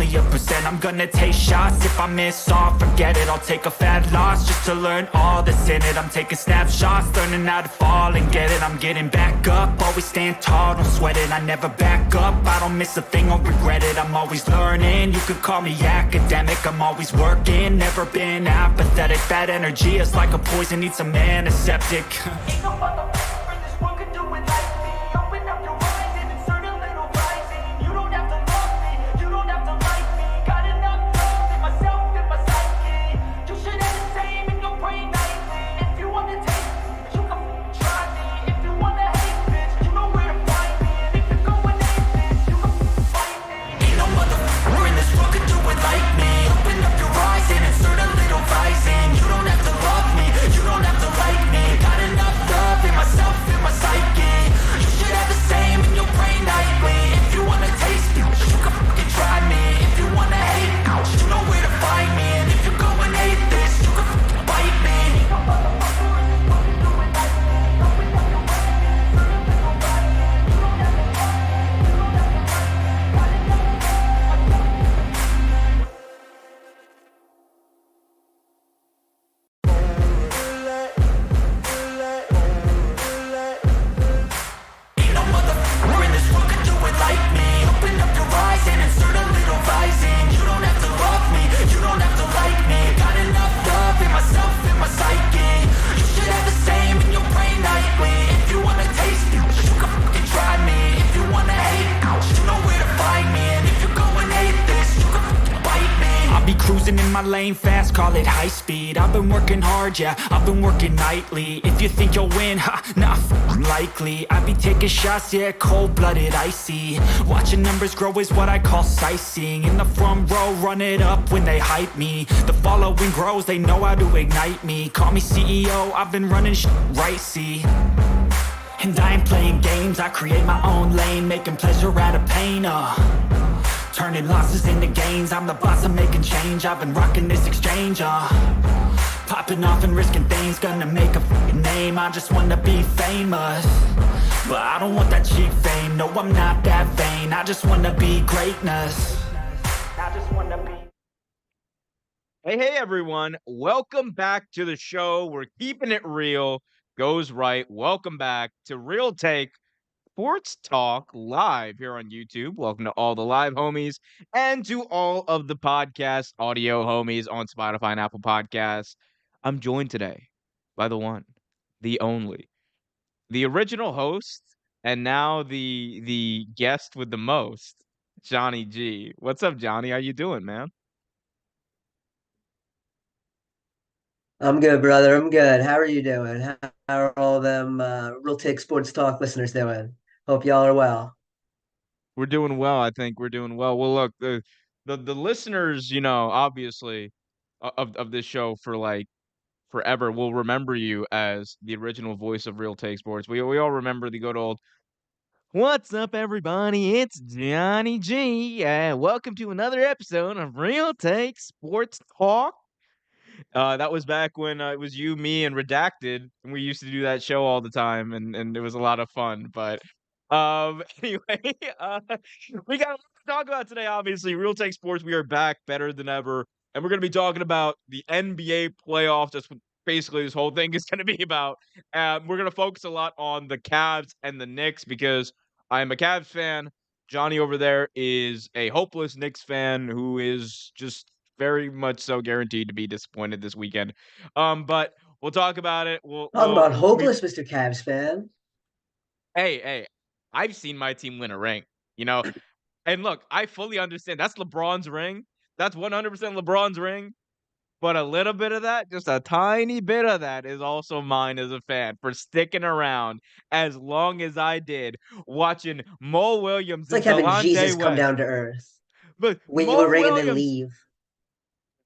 me a percent. I'm gonna take shots. If I miss all, forget it. I'll take a fat loss just to learn all that's in it. I'm taking snapshots, learning how to fall and get it. I'm getting back up, always stand tall, don't sweat it. I never back up, I don't miss a thing, I'll regret it. I'm always learning, you could call me academic. I'm always working, never been apathetic. Bad energy is like a poison, need some antiseptic. Ain't no motherfucker in this world could do it like me. Open up your eyes and insert a little rising. You don't have to love me, you don't have to like me. Got enough love in myself, in my psyche. You should have the same in your brain nightly. If you want to taste me, you can try me. If you want to hate, bitch, you know where to find me. And if you're going hate, bitch, you can fight me. Ain't no motherfucker in this world could do it like me. Open up your eyes and insert a little rising. You don't have to love me, you don't have to like me. Got enough love in myself, in my psyche. You should have the same in your brain nightly. If you wanna taste me, you can fucking try me. If you wanna hate, you know where to find me. And if you're going hate this, you can fucking bite me. No motherfucker in this world can do it like me. Open up your eyes and insert a little rising. You don't have to love me, you don't have to like me. Got enough love in myself, in my Ain't no motherfucker in this world could do it like me. Open up your eyes and insert a little rising. You don't have to love me, you don't have to like me. Got enough love in myself, in my psyche. You should have the same in your brain nightly. If you wanna taste me, you can fucking try me. If you wanna hate, you know where to find me. And if you're going hate this, you can fucking bite me. I'll be cruising in my lane fast, call it high speed. I've been working hard, yeah, I've been working nightly. If you think you'll win, ha, nah, likely. I be taking shots, yeah, cold-blooded, icy. Watching numbers grow is what I call sightseeing. In the front row, run it up when they hype me. The following grows, they know how to ignite me. Call me CEO, I've been running right, see. And I ain't playing games, I create my own lane. Making pleasure out of pain, turning losses into gains. I'm the boss, I'm making change. I've been rocking this exchange, popping off and risking things. Gonna make a fucking name, I just wanna be famous. But I don't want that cheap fame, no I'm not that vain. I just wanna be greatness. I just wanna be. Hey, everyone. Welcome back to the show. We're keeping it real. Goes right. Welcome back to Real Take Sports Talk live here on YouTube. Welcome to all the live homies and to all of the podcast audio homies on Spotify and Apple Podcasts. I'm joined today by the one, the only, the original host, and now the guest with the most, Johnny G. What's up, Johnny? How you doing, man? I'm good, brother. I'm good. How are you doing? How are all them Real Take Sports Talk listeners doing? Hope y'all are well. We're doing well. I think we're doing well. Well, look, the listeners, obviously, of this show for like forever will remember you as the original voice of Real Take Sports. We all remember the good old "What's up, everybody? It's Johnny G, and welcome to another episode of Real Take Sports Talk." That was back when it was you, me, and Redacted, and we used to do that show all the time, and it was a lot of fun. But anyway, we got a lot to talk about today. Obviously, Real Take Sports, we are back better than ever, and we're going to be talking about the NBA playoffs. That's what basically this whole thing is going to be about. We're going to focus a lot on the Cavs and the Knicks because I'm a Cavs fan. Johnny over there is a hopeless Knicks fan who is just very much so guaranteed to be disappointed this weekend. But we'll talk about it. Talk about hopeless, Mr. Cavs fan. Hey, I've seen my team win a ring, you know. And look, I fully understand that's LeBron's ring. That's 100% LeBron's ring. But a little bit of that, just a tiny bit of that, is also mine as a fan for sticking around as long as I did, watching Mo Williams It's like and having Jesus Delonte come West. down to earth, But win you a Mo ring, and then Williams, leave.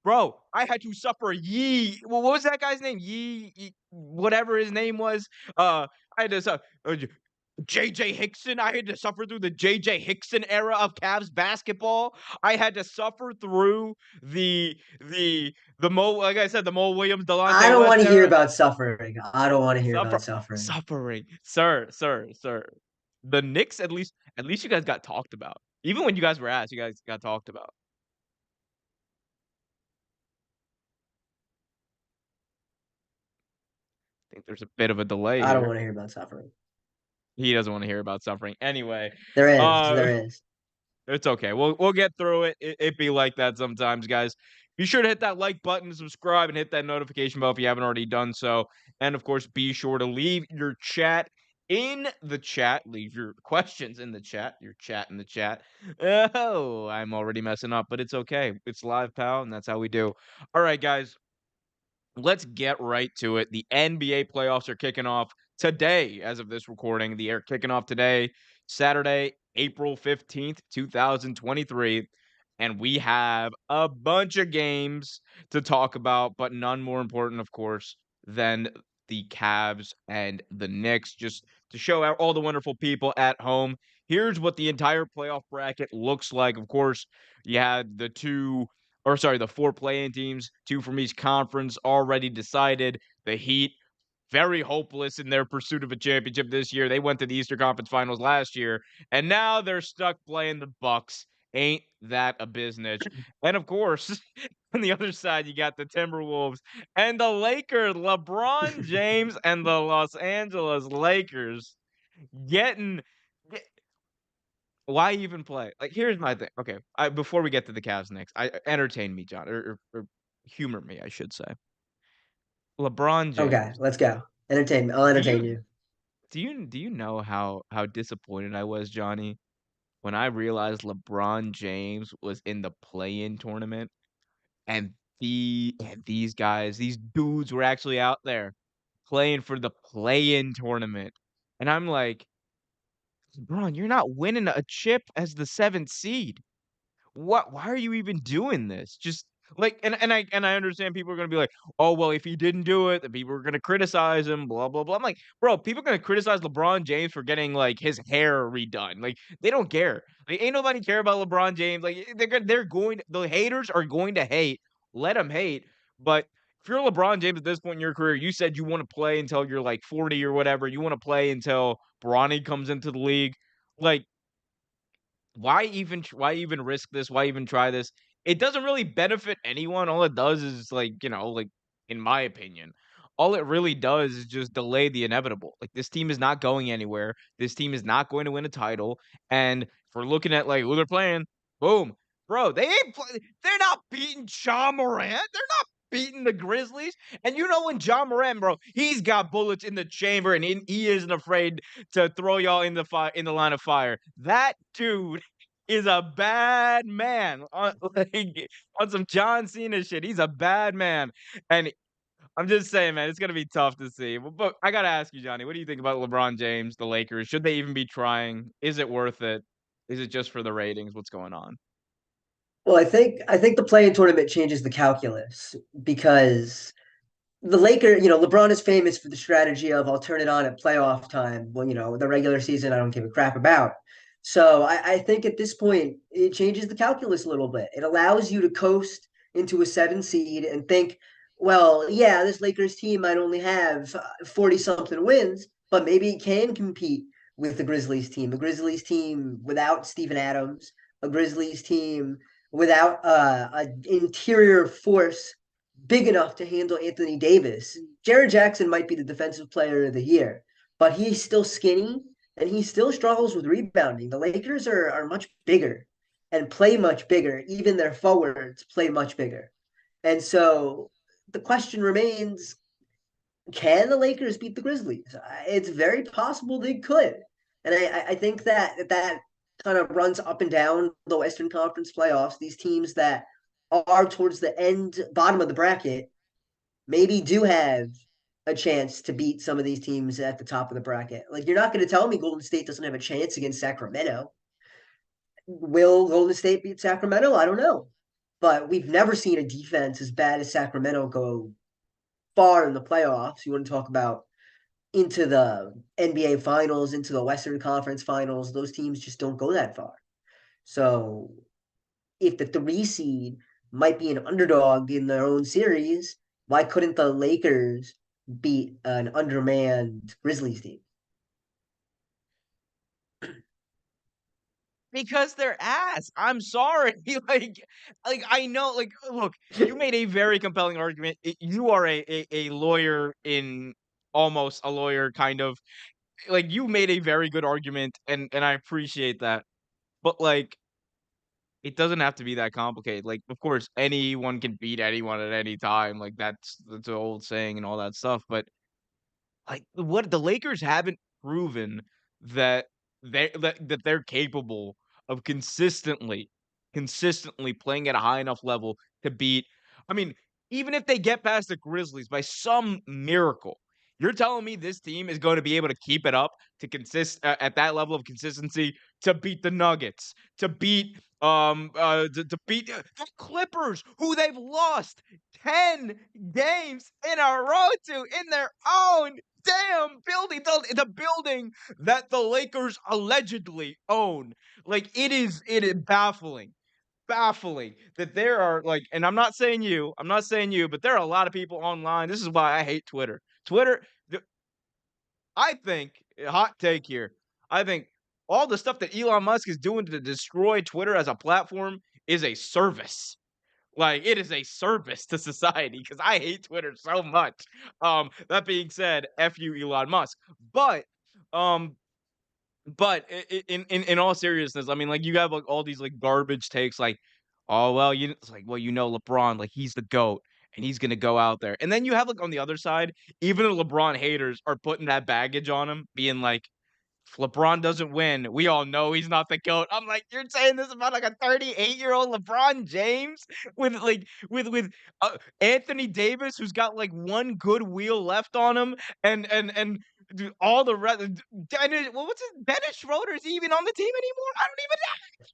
bro, I had to suffer what was that guy's name? Whatever his name was. I had to suffer. JJ Hickson. I had to suffer through the JJ Hickson era of Cavs basketball. I had to suffer through the Mo, like I said, the Mo Williams, Delonte I don't West want to hear era. about suffering. I don't want to hear Suffer, about suffering. suffering, sir. The Knicks, at least you guys got talked about. Even when you guys were asked, you guys got talked about. think there's a bit of a delay I don't here. want to hear about suffering. He doesn't wanna hear about suffering. Anyway, There is, uh there is. it's okay. We'll get through it. It be like that sometimes, guys. Be sure to hit that like button, subscribe, and hit that notification bell if you haven't already done so. And of course, be sure to leave your chat in the chat. Leave your questions in the chat. Your chat in the chat. Oh, I'm already messing up, but it's okay. It's live, pal, and that's how we do. All right, guys. Let's get right to it. The NBA playoffs are kicking off today as of this recording. They are kicking off today, Saturday, April 15th, 2023. And we have a bunch of games to talk about, but none more important, of course, than the Cavs and the Knicks. Just to show out all the wonderful people at home, here's what the entire playoff bracket looks like. Of course, you had the four play-in teams, two from each conference already decided. The Heat, very hopeless in their pursuit of a championship this year. They went to the Eastern Conference Finals last year, and now they're stuck playing the Bucks. Ain't that a business? And of course, on the other side, you got the Timberwolves and the Lakers, LeBron James and the Los Angeles Lakers getting why even play? Like, here's my thing. Okay, before we get to the Cavs next, entertain me, John, or humor me, I should say. LeBron Okay, James. let's go. Entertain me. I'll Do entertain you you. do you know how disappointed I was, Johnny, when I realized LeBron James was in the play-in tournament and these guys, these dudes were actually out there playing for the play-in tournament. And I'm like, LeBron, you're not winning a chip as the seventh seed. Why are you even doing this? Just like and I understand people are gonna be like, "Oh, well, if he didn't do it, then people are gonna criticize him, blah, blah, blah." I'm like, "Bro, people are gonna criticize LeBron James for getting, like, his hair redone." Like, they don't care. Like, ain't nobody care about LeBron James. Like, they're going the haters are going to hate. Let them hate. But if you're LeBron James at this point in your career, you said you wanna play until you're, like, 40 or whatever. You wanna play until Bronny comes into the league. Like, why even risk this? Why even try this? It doesn't really benefit anyone. All it does is like, like in my opinion, all it really does is just delay the inevitable. Like this team is not going anywhere. This team is not going to win a title. And if we're looking at like who they're playing, boom. Bro, they're not beating John Morant. They're not beating the Grizzlies. And you know when John Morant, bro, he's got bullets in the chamber and he isn't afraid to throw y'all in the fire in the line of fire. That dude is a bad man on like, on some John Cena shit. He's a bad man, and I'm just saying, man, it's gonna be tough to see. But I gotta ask you, Johnny, what do you think about LeBron James, the Lakers? Should they even be trying? Is it worth it? Is it just for the ratings? What's going on? Well, I think the play-in tournament changes the calculus because the Lakers, LeBron is famous for the strategy of I'll turn it on at playoff time. Well, the regular season I don't give a crap about. So I think at this point it changes the calculus a little bit. It allows you to coast into a seven seed and think, well, yeah, this Lakers team might only have 40 something wins, but maybe it can compete with the Grizzlies team. A Grizzlies team without Steven Adams, a Grizzlies team without an interior force big enough to handle Anthony Davis. Jared Jackson might be the defensive player of the year, but he's still skinny and he still struggles with rebounding. The Lakers are much bigger and play much bigger. Even their forwards play much bigger. And so the question remains, can the Lakers beat the Grizzlies? It's very possible they could. And I think that kind of runs up and down the Western Conference playoffs. These teams that are towards the bottom of the bracket, maybe do have a chance to beat some of these teams at the top of the bracket. Like, you're not going to tell me Golden State doesn't have a chance against Sacramento. Will Golden State beat Sacramento? I don't know. But we've never seen a defense as bad as Sacramento go far in the playoffs. You want to talk about into the NBA finals, into the Western Conference finals. Those teams just don't go that far. So if the three seed might be an underdog in their own series, why couldn't the Lakers beat an undermanned Grizzlies team? Because they're ass. I'm sorry. Like I know. Like, look, you made a very compelling argument. You are a lawyer in almost a lawyer kind of like you made a very good argument and I appreciate that. But like it doesn't have to be that complicated. Like of course anyone can beat anyone at any time. Like that's an old saying and all that stuff, but like, what the Lakers haven't proven that they're capable of consistently playing at a high enough level to beat I mean, even if they get past the Grizzlies by some miracle, you're telling me this team is going to be able to keep it up to consist at that level of consistency to beat the Nuggets, to beat to beat the Clippers, who they've lost 10 games in a row to in their own damn building, the building that the Lakers allegedly own. Like it is baffling that there are like, and I'm not saying you, but there are a lot of people online. This is why I hate Twitter. Twitter, I think, hot take here. I think all the stuff that Elon Musk is doing to destroy Twitter as a platform is a service. Like, it is a service to society because I hate Twitter so much. That being said, F you, Elon Musk. But, um, in all seriousness, I mean, like, you have, like, all these, like, garbage takes, like, "Oh, well, you" it's like, "Well, LeBron, like, he's the GOAT, and he's gonna go out there." And then you have, like, on the other side, even the LeBron haters are putting that baggage on him, being like, if LeBron doesn't win, we all know he's not the GOAT. I'm like, you're saying this about like a 38-year-old LeBron James with like Anthony Davis, who's got like one good wheel left on him, and all the rest. Dennis, well, what's his Dennis Schroeder? Is he even on the team anymore? I don't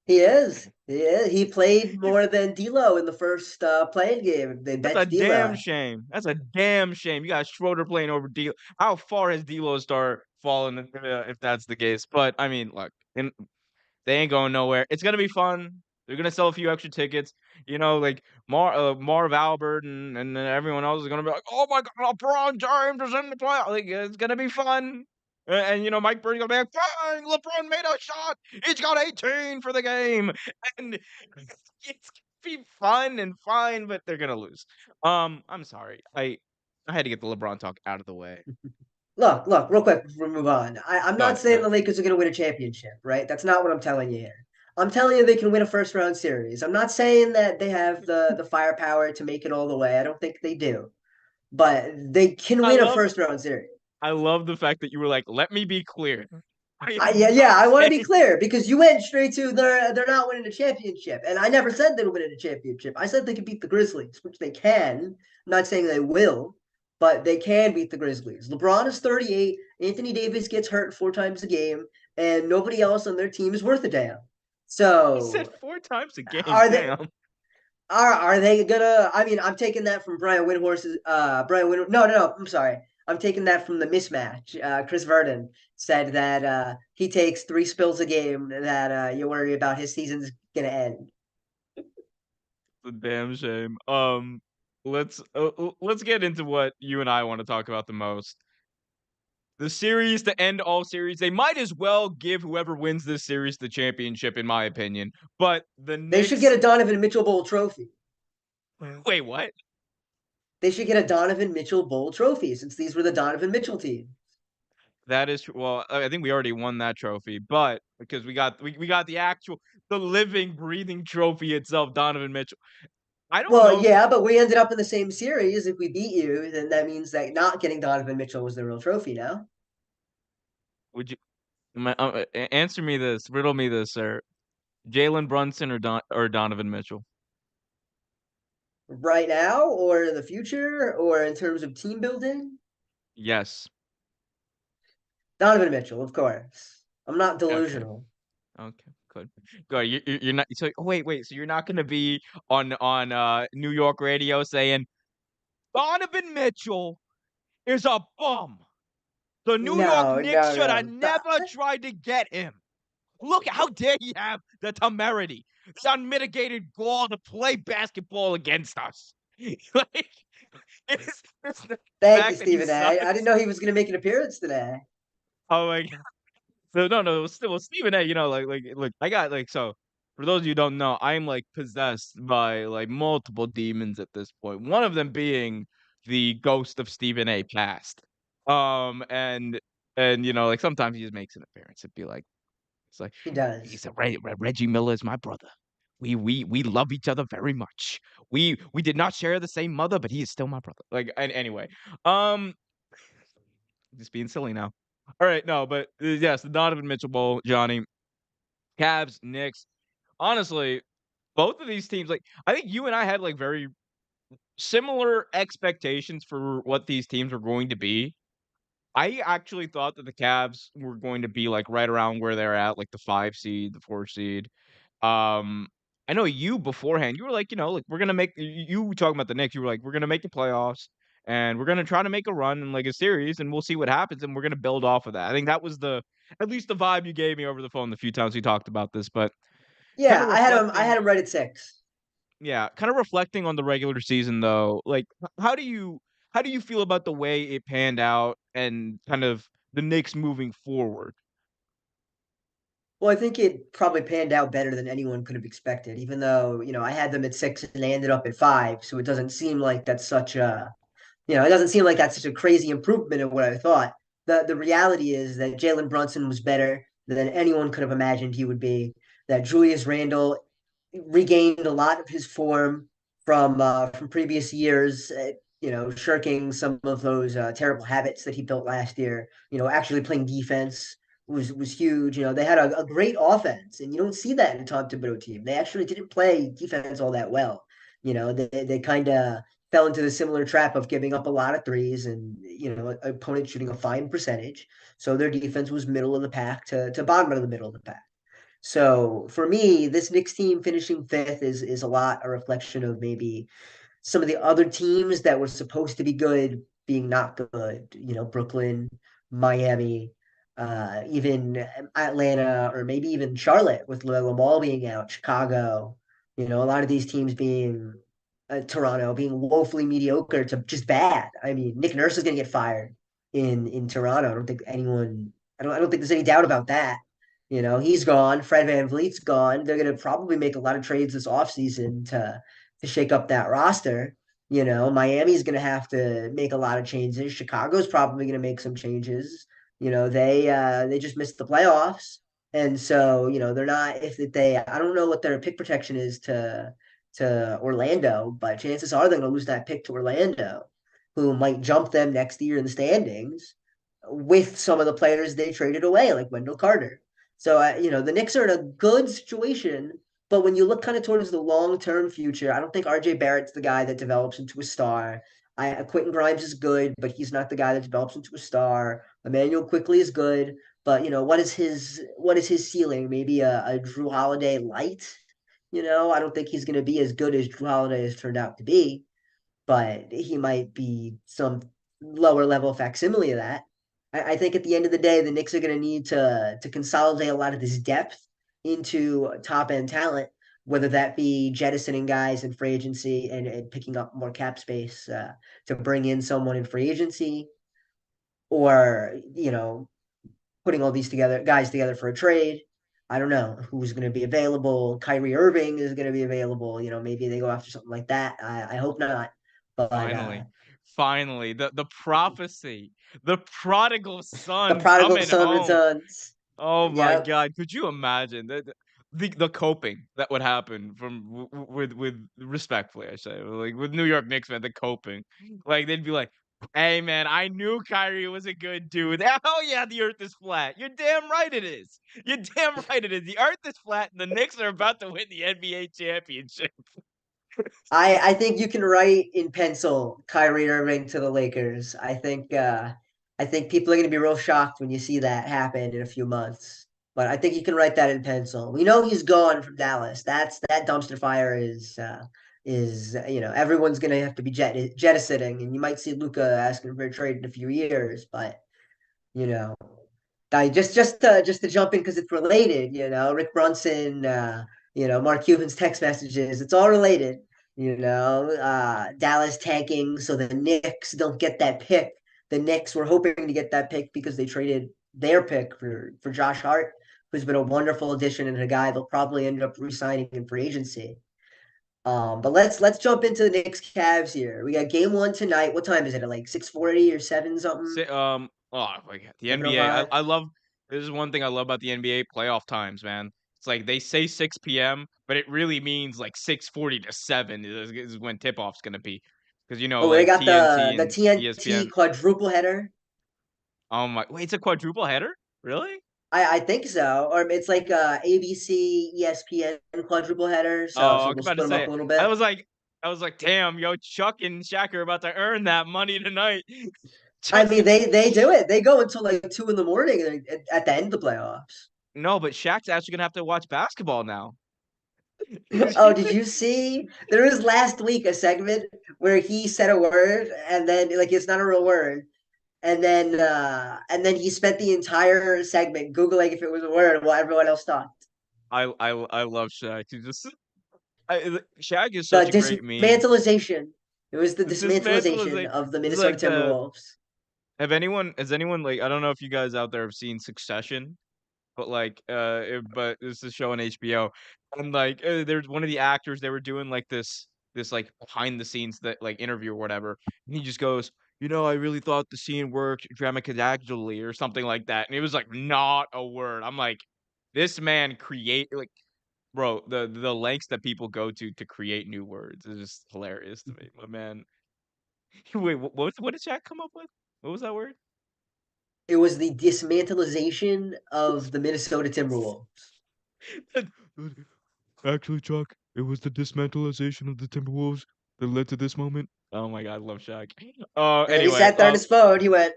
He is. He is. He played even. more than D'Lo in the first playing game. They That's a benched damn D'Lo. shame. That's a damn shame. You got Schroeder playing over D'Lo. How far has D'Lo start fallen if that's the case? But I mean, look, and they ain't going nowhere. It's gonna be fun. They're gonna sell a few extra tickets. Like Marv Albert and then everyone else is gonna be like, "Oh my God, LeBron James is in the play." Like it's gonna be fun. And Mike Birdie's gonna be like, "Fine, LeBron made a shot. He's got 18 for the game," and it's gonna be fun and fine, but they're gonna lose. I'm sorry. I had to get the LeBron talk out of the way. Look, real quick before we move on. I'm not Good, saying the good. Lakers are going to win a championship, right? That's not what I'm telling you here. I'm telling you they can win a first round series. I'm not saying that they have the firepower to make it all the way. I don't think they do, but they can I win a love first round series. I love the fact that you were like, "Let me be clear. I Yeah, am yeah. not I want to be saying." clear because you went straight to they're not winning a championship, and I never said they were winning a championship. I said they could beat the Grizzlies, which they can. I'm not saying they will, but they can beat the Grizzlies. LeBron is 38. Anthony Davis gets hurt 4 times a game, and nobody else on their team is worth a damn. He said So 4 times a game, are they? damn. Are they gonna? I mean, I'm taking that from Brian Windhorse's. Brian Wind. No. I'm sorry. I'm taking that from the mismatch. Chris Verdon said that he takes 3 spills a game. That you worry about his season's gonna end. It's a damn shame. Let's get into what you and I want to talk about the most. The series to end all series. They might as well give whoever wins this series the championship, in my opinion. But the They should get Knicks. a Donovan Mitchell Bowl trophy. Wait, what? They should get a Donovan Mitchell Bowl trophy since these were the Donovan Mitchell team. That is true. Well, I think we already won that trophy, but because we got the living, breathing trophy itself, Donovan Mitchell. I don't Well, know if yeah, but we ended up in the same series. If we beat you, then that means that not getting Donovan Mitchell was the real trophy now. would you answer me this, riddle me this, sir. Jalen Brunson or Donovan Mitchell? Right now, or in the future, or in terms of team building. Yes. Donovan Mitchell, of course. I'm not Okay. delusional. Okay. Good. Good. You're not. So wait. So you're not gonna be on New York radio saying Donovan Mitchell is a bum. The New York No, Knicks no, should have no. never tried to get him. Look, how dare he have the temerity, the unmitigated gall to play basketball against us? Like, it's the Thank you, fact that he Stephen A. I didn't sucks. know he was going to make an appearance today. Oh my god. So no, well, Stephen A. Look, I got like so. For those of you who don't know, I'm like possessed by like multiple demons at this point. One of them being the ghost of Stephen A. Past. And like sometimes he just makes an appearance. It'd be like it's like He does. he's a Reggie Miller is my brother. We love each other very much. We did not share the same mother, but he is still my brother. Like anyway, um, just being silly now. All right, no, but yes, the Donovan Mitchell Bowl, Johnny, Cavs, Knicks. Honestly, both of these teams, like I think you and I had like very similar expectations for what these teams were going to be. I actually thought that the Cavs were going to be, like, right around where they're at, like, the 5 seed, the 4 seed. Um, I know you beforehand, you were like, like, "We're gonna make" you were talking about the Knicks, you were like, "We're gonna make the playoffs, and we're gonna try to make a run in, like, a series, and we'll see what happens, and we're gonna build off of that." I think that was at least the vibe you gave me over the phone the few times we talked about this, but kinda Yeah, I reflecting had him right at 6. yeah, kinda reflecting on the regular season, though, like, how do you feel about the way it panned out and kind of the Knicks moving forward? Well, I think it probably panned out better than anyone could have expected, even though, I had them at 6 and they ended up at 5, so it doesn't seem like that's such a it doesn't seem like that's such a crazy improvement of what I thought. The reality is that Jalen Brunson was better than anyone could have imagined he would be. That Julius Randle regained a lot of his form from previous years. Shirking some of those terrible habits that he built last year. Actually playing defense was huge. They had a great offense, and you don't see that in a Tom Thibodeau team. They actually didn't play defense all that well. They kind of fell into the similar trap of giving up a lot of threes and opponent shooting a fine percentage. So their defense was middle of the pack to bottom of the middle of the pack. So for me, this Knicks team finishing fifth is a lot a reflection of maybe some of the other teams that were supposed to be good being not good. Brooklyn, Miami, even Atlanta, or maybe even Charlotte with Lamar being out, Chicago. A lot of these teams being Toronto being woefully mediocre to just bad. I mean, Nick Nurse is going to get fired in Toronto. I don't think anyone. I don't think there's any doubt about that. He's gone. Fred VanVleet's gone. They're going to probably make a lot of trades this offseason to shake up that roster. Miami's going to have to make a lot of changes. Chicago's probably going to make some changes. They just missed the playoffs, and so they're not. If they, I don't know what their pick protection is to Orlando, but chances are they're going to lose that pick to Orlando, who might jump them next year in the standings with some of the players they traded away, like Wendell Carter. So, the Knicks are in a good situation, but when you look kind of towards the long term future, I don't think RJ Barrett's the guy that develops into a star. Quentin Grimes is good, but he's not the guy that develops into a star. Emmanuel quickly is good, but what is his ceiling? Maybe a Drew Holiday light. I don't think he's going to be as good as Drew Holiday has turned out to be, but he might be some lower level facsimile of that. I think at the end of the day, the Knicks are going to need to consolidate a lot of this depth into top end talent, whether that be jettisoning guys in free agency and picking up more cap space to bring in someone in free agency, or putting all these guys together for a trade. I don't know who's going to be available. Kyrie Irving is going to be available. Maybe they go after something like that. I hope not. But Finally. Finally, the prophecy, the prodigal the son prodigal coming son home. returns. Oh my Yep. god, could you imagine the coping that would happen from with respectfully, I say, like, with New York Knicks, man, the coping. Like, they'd be like, "Hey, man, I knew Kyrie was a good dude. Hell yeah, the earth is flat. You're damn right it is. You're damn right it is. The earth is flat, and the Knicks are about to win the NBA championship." I think you can write in pencil Kyrie Irving to the Lakers. I think people are going to be real shocked when you see that happen in a few months. But I think you can write that in pencil. We know he's gone from Dallas. That dumpster fire is everyone's going to have to be jettisoning, and you might see Luca asking for a trade in a few years. But you know, I just to jump in because it's related. Rick Brunson, Mark Cuban's text messages. It's all related. Dallas tanking, so the Knicks don't get that pick. The Knicks were hoping to get that pick because they traded their pick for Josh Hart, who's been a wonderful addition and a guy they'll probably end up re-signing in free agency. But let's jump into the Knicks Cavs here. We got game one tonight. What time is it? At like 6:40 or 7 something? Oh my God, the NBA. 7:05. I love. This is one thing I love about the NBA playoff times, man. It's like they say 6 p.m., but it really means like 6:40 to 7 is when tip off's gonna be, because Oh, they like got TNT the and TNT ESPN. quadruple header. Oh my, wait, it's a quadruple header, really? I think so. Or it's like ABC, ESPN quadruple header. So Oh, I so was they'll about to split them say up it. a little I bit. was like, damn, yo, Chuck and Shaq are about to earn that money tonight. I Chuck, mean, they do it. They go until like 2 in the morning at the end of the playoffs. no, but Shaq's actually gonna have to watch basketball now. Oh, did you see? There was last week a segment where he said a word and then like it's not a real word. And then he spent the entire segment Googling if it was a word while everyone else thought. I love Shaq. He just Shaq is The such a great meme. dismantleization. It was the The dismantleization dismantling. of the It's Minnesota like the Timberwolves. have anyone has anyone like I don't know if you guys out there have seen Succession, but like but this is a show on HBO, and like there's one of the actors, they were doing like this like behind the scenes that like interview or whatever, and he just goes, I really thought the scene worked dramatically or something like that, and it was like not a word. I'm like, this man create like, bro, the lengths that people go to create new words is just hilarious to me. But man, wait, what did Jack come up with? What was that word? It was the dismantleization of the Minnesota Timberwolves. Actually, Chuck, it was the dismantleization of the Timberwolves that led to this moment. Oh my God, I love Shaq. And he Anyway, sat there on his phone. He went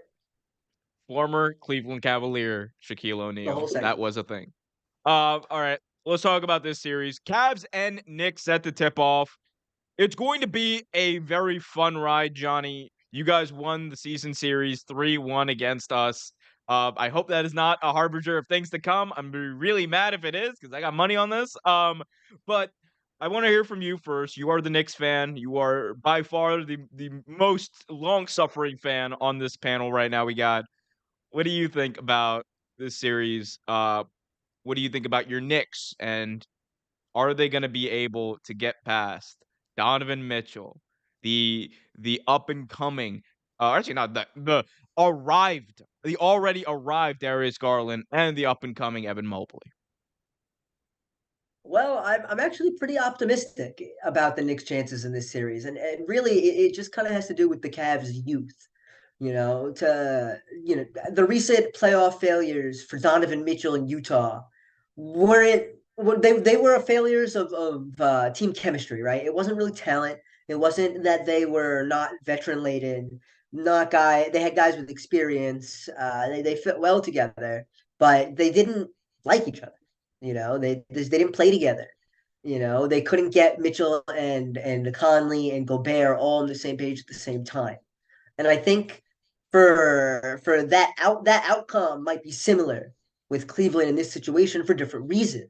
former Cleveland Cavalier Shaquille the O'Neal. whole That segment. was a thing. All right, let's talk about this series. Cavs and Knicks set the tip off. It's going to be a very fun ride, Johnny. You guys won the season series 3-1 against us. I hope that is not a harbinger of things to come. I'm really mad if it is because I got money on this. But I want to hear from you first. You are the Knicks fan. You are by far the most long suffering fan on this panel right now. We got. What do you think about this series? What do you think about your Knicks, and are they gonna be able to get past Donovan Mitchell, the up and coming, actually not the already arrived Darius Garland, and the up and coming Evan Mobley? Well, I'm actually pretty optimistic about the Knicks' chances in this series, and really it just kind of has to do with the Cavs' youth. The recent playoff failures for Donovan Mitchell in Utah weren't they were failures of team chemistry, right? It wasn't really talent. It wasn't that they were not veteran laden, not guy. They had guys with experience. They fit well together, but they didn't like each other. They didn't play together. They couldn't get Mitchell and Conley and Gobert all on the same page at the same time. And I think for that outcome might be similar with Cleveland in this situation for different reasons.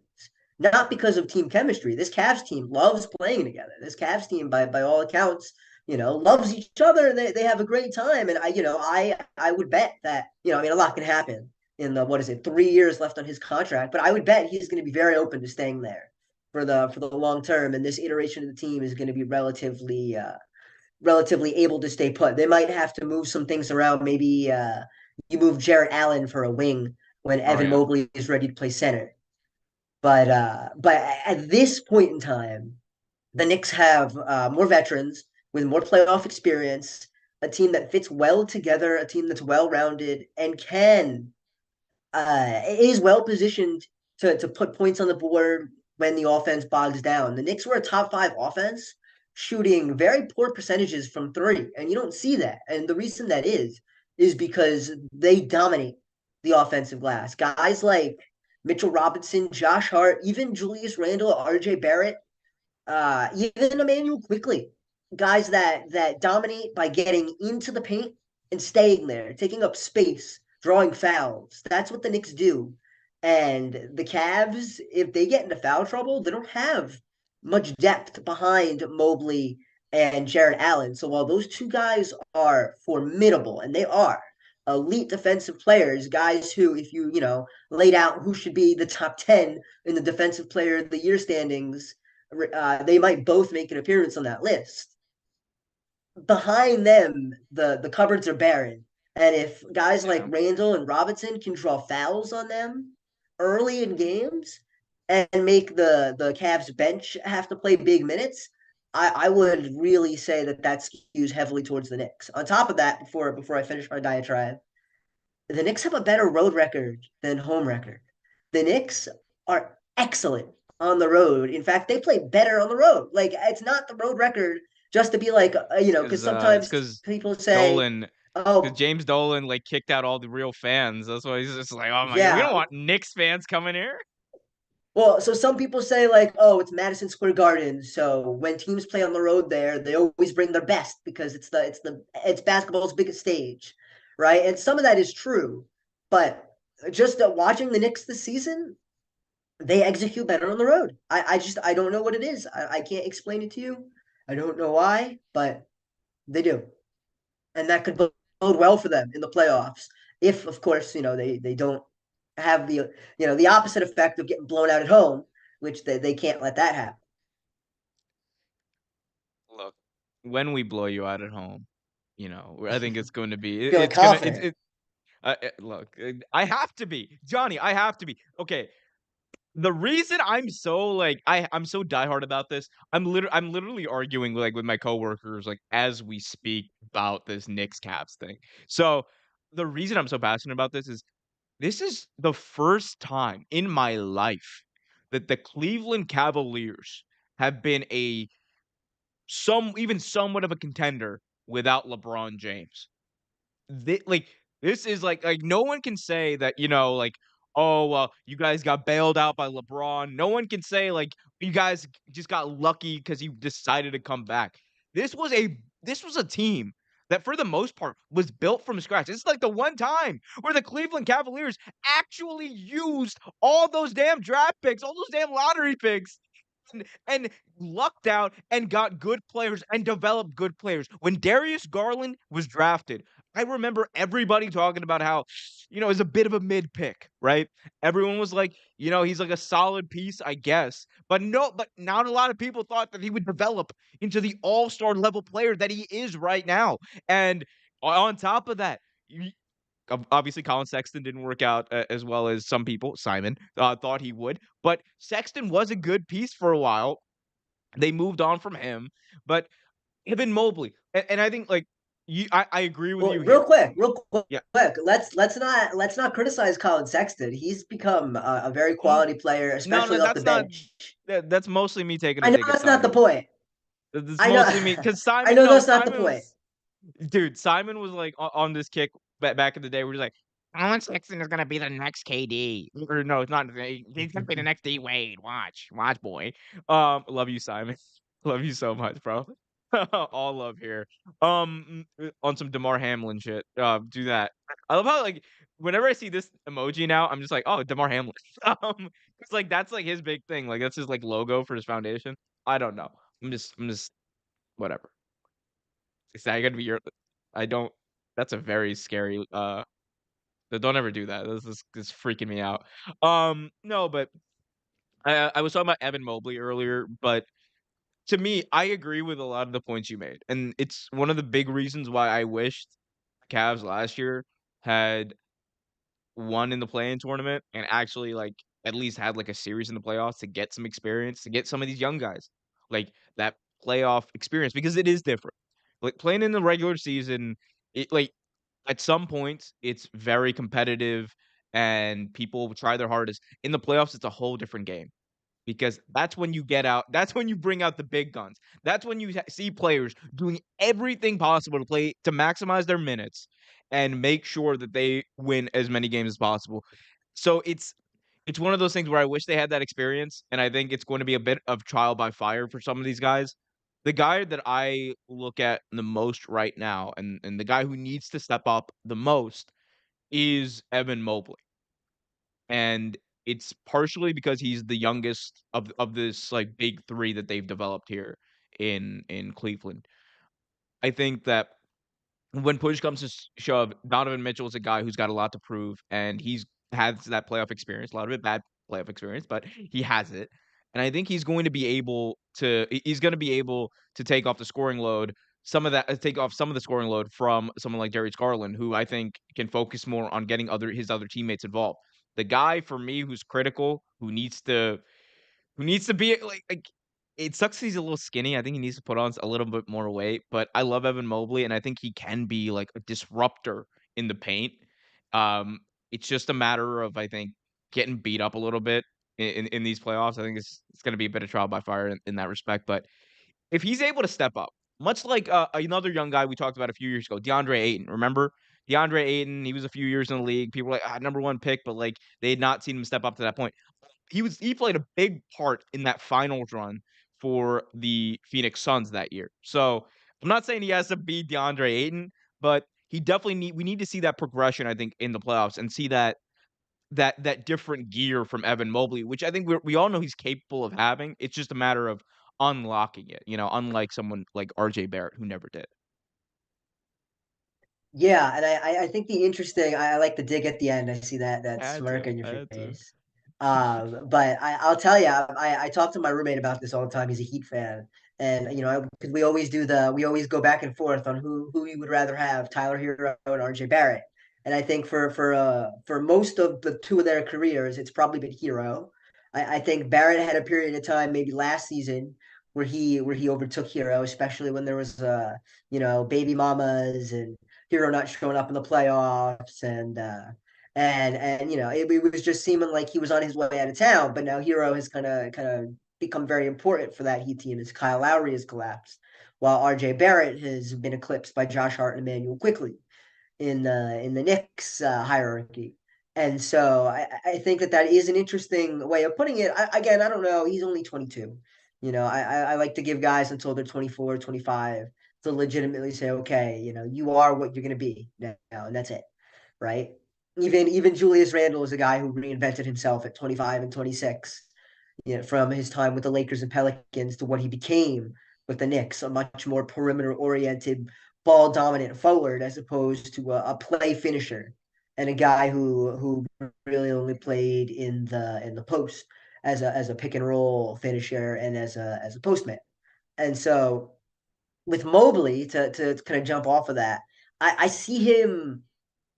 Not because of team chemistry. This Cavs team loves playing together. This Cavs team, by all accounts, loves each other and they have a great time. And I would bet that, I mean, a lot can happen in the, what is it, 3 years left on his contract, but I would bet he's going to be very open to staying there for the long term. And this iteration of the team is going to be relatively able to stay put. They might have to move some things around. Maybe you move Jarrett Allen for a wing when Oh Evan yeah. Mobley is ready to play center. But at this point in time, the Knicks have more veterans with more playoff experience, a team that fits well together, a team that's well rounded and is well positioned to put points on the board when the offense bogs down. The Knicks were a top five offense, shooting very poor percentages from three, and you don't see that. And the reason that is because they dominate the offensive glass. Guys like Mitchell Robinson, Josh Hart, even Julius Randle, RJ Barrett, even Emmanuel Quickly, guys that dominate by getting into the paint and staying there, taking up space, drawing fouls. That's what the Knicks do. And the Cavs, if they get into foul trouble, they don't have much depth behind Mobley and Jared Allen. So while those two guys are formidable, and they are elite defensive players, guys who, if you laid out who should be the top 10 in the defensive player of the year standings, They might both make an appearance on that list. Behind them, the cupboards are barren. And if guys like Yeah. Randall and Robinson can draw fouls on them early in games and make the Cavs bench have to play big minutes, I would really say that that skews heavily towards the Knicks. On top of that, before I finish my diatribe, the Knicks have a better road record than home record. The Knicks are excellent on the road. In fact, they play better on the road. Like it's not the road record just to be like because It's sometimes because people say, Dolan, because "Oh, James Dolan like kicked out all the real fans. That's why he's just like, oh my god, we don't yeah." want Knicks fans coming here. Well, so some people say like, "Oh, it's Madison Square Garden, so when teams play on the road there, they always bring their best because it's basketball's biggest stage, right?" And some of that is true, but just watching the Knicks this season, they execute better on the road. I don't know what it is. I can't explain it to you. I don't know why, but they do, and that could bode well for them in the playoffs. If, of course, they don't have the opposite effect of getting blown out at home, which they can't let that happen. Look, when we blow you out at home, I think it's going to be Feeling it's gonna confident. look, I have to be Johnny. I have to be okay. The reason I'm so like I'm so diehard about this, I'm literally arguing like with my coworkers like as we speak about this Knicks Cavs thing. So the reason I'm so passionate about this is the first time in my life that the Cleveland Cavaliers have been a even somewhat of a contender without LeBron James. Like this is like no one can say that like oh well you guys got bailed out by LeBron. No one can say like you guys just got lucky because he decided to come back. This was a this was a team that for the most part was built from scratch. This is like the one time where the Cleveland Cavaliers actually used all those damn draft picks, all those damn lottery picks and lucked out and got good players and developed good players. When Darius Garland was drafted, I remember everybody talking about how, it's a bit of a mid pick, right? Everyone was like, he's like a solid piece, I guess. But no, but not a lot of people thought that he would develop into the all-star level player that he is right now. And on top of that, obviously Colin Sexton didn't work out as well as some people, Simon, thought he would, but Sexton was a good piece for a while. They moved on from him, but Evan Mobley, and I think like I agree with Well, you here. real Yeah. quick, let's not criticize Colin Sexton. He's become a very Mm, quality player, no, especially no, off the that's not bench. that's mostly me taking a I know dig at that's not the Simon. point. It's I know, mostly me because I Simon, know no, that's not the Simon point. was dude, Simon was like on this kick back in the day. We're just like, Colin Sexton is gonna be the next KD, or no, it's not. He's gonna be the next D Wade. Watch, boy. Love you, Simon. Love you so much, bro. All love here. On some Damar Hamlin shit. Do that. I love how like whenever I see this emoji now, I'm just like, oh, Damar Hamlin. It's like that's like his big thing. Like that's his like logo for his foundation. I don't know. I'm just whatever. Is that gonna be your I don't that's a very scary, don't ever do that. This is freaking me out. No, but I was talking about Evan Mobley earlier, but to me, I agree with a lot of the points you made, and it's one of the big reasons why I wished Cavs last year had won in the play-in tournament and actually, like, at least had, like, a series in the playoffs to get some experience, to get some of these young guys, like, that playoff experience because it is different. Like, playing in the regular season, at some points, it's very competitive and people try their hardest. In the playoffs, it's a whole different game because that's when you bring out the big guns. That's when you see players doing everything possible to maximize their minutes and make sure that they win as many games as possible. So it's one of those things where I wish they had that experience, and I think it's going to be a bit of trial by fire for some of these guys. The guy that I look at the most right now, and the guy who needs to step up the most is Evan Mobley. And it's partially because he's the youngest of this, like, big 3 that they've developed here in Cleveland. I think that when push comes to shove, Donovan Mitchell is a guy who's got a lot to prove, and he's has that playoff experience, a lot of it bad playoff experience, but he has it. and I think he's going to be able to he's gonna be able to take off the scoring load, some of that take off some of the scoring load from someone like Darius Garland, who I think can focus more on getting his other teammates involved. The guy for me who's critical, who needs to be like it sucks he's a little skinny. I think he needs to put on a little bit more weight, but I love Evan Mobley, and I think he can be like a disruptor in the paint. Um, it's just a matter of, I think, getting beat up a little bit in these playoffs. I think it's going to be a bit of trial by fire in that respect. But if he's able to step up, much like another young guy we talked about a few years ago, DeAndre Ayton. Remember DeAndre Ayton? He was a few years in the league. People were like, number one pick, but like they had not seen him step up to that point. He played a big part in that finals run for the Phoenix Suns that year. So I'm not saying he has to be DeAndre Ayton, but he definitely we need to see that progression, I think, in the playoffs and see that different gear from Evan Mobley, which I think we all know he's capable of having. It's just a matter of unlocking it, unlike someone like RJ Barrett who never did. Yeah, and I think the interesting I like the dig at the end. I see that I had smirk to. on your I had to. face. But I'll tell you, I talk to my roommate about this all the time. He's a Heat fan, and because we always go back and forth on who you would rather have, Tyler Hero and RJ Barrett. And I think for most of the two of their careers, it's probably been Hero. I think Barrett had a period of time, maybe last season, where he overtook Hero, especially when there was baby mamas and Hero not showing up in the playoffs and it was just seeming like he was on his way out of town. But now Hero has kind of become very important for that Heat team as Kyle Lowry has collapsed, while RJ Barrett has been eclipsed by Josh Hart and Emmanuel quickly in the Knicks hierarchy. And so I think that is an interesting way of putting it. Again, I don't know. He's only 22. I like to give guys until they're 24, 25 to legitimately say, okay, you are what you're going to be now, and that's it, right? Even Julius Randle is a guy who reinvented himself at 25 and 26, from his time with the Lakers and Pelicans to what he became with the Knicks, a much more perimeter oriented, ball dominant forward as opposed to a play finisher and a guy who really only played in the post as a pick and roll finisher and as a postman. And so with Mobley to kind of jump off of that, I see him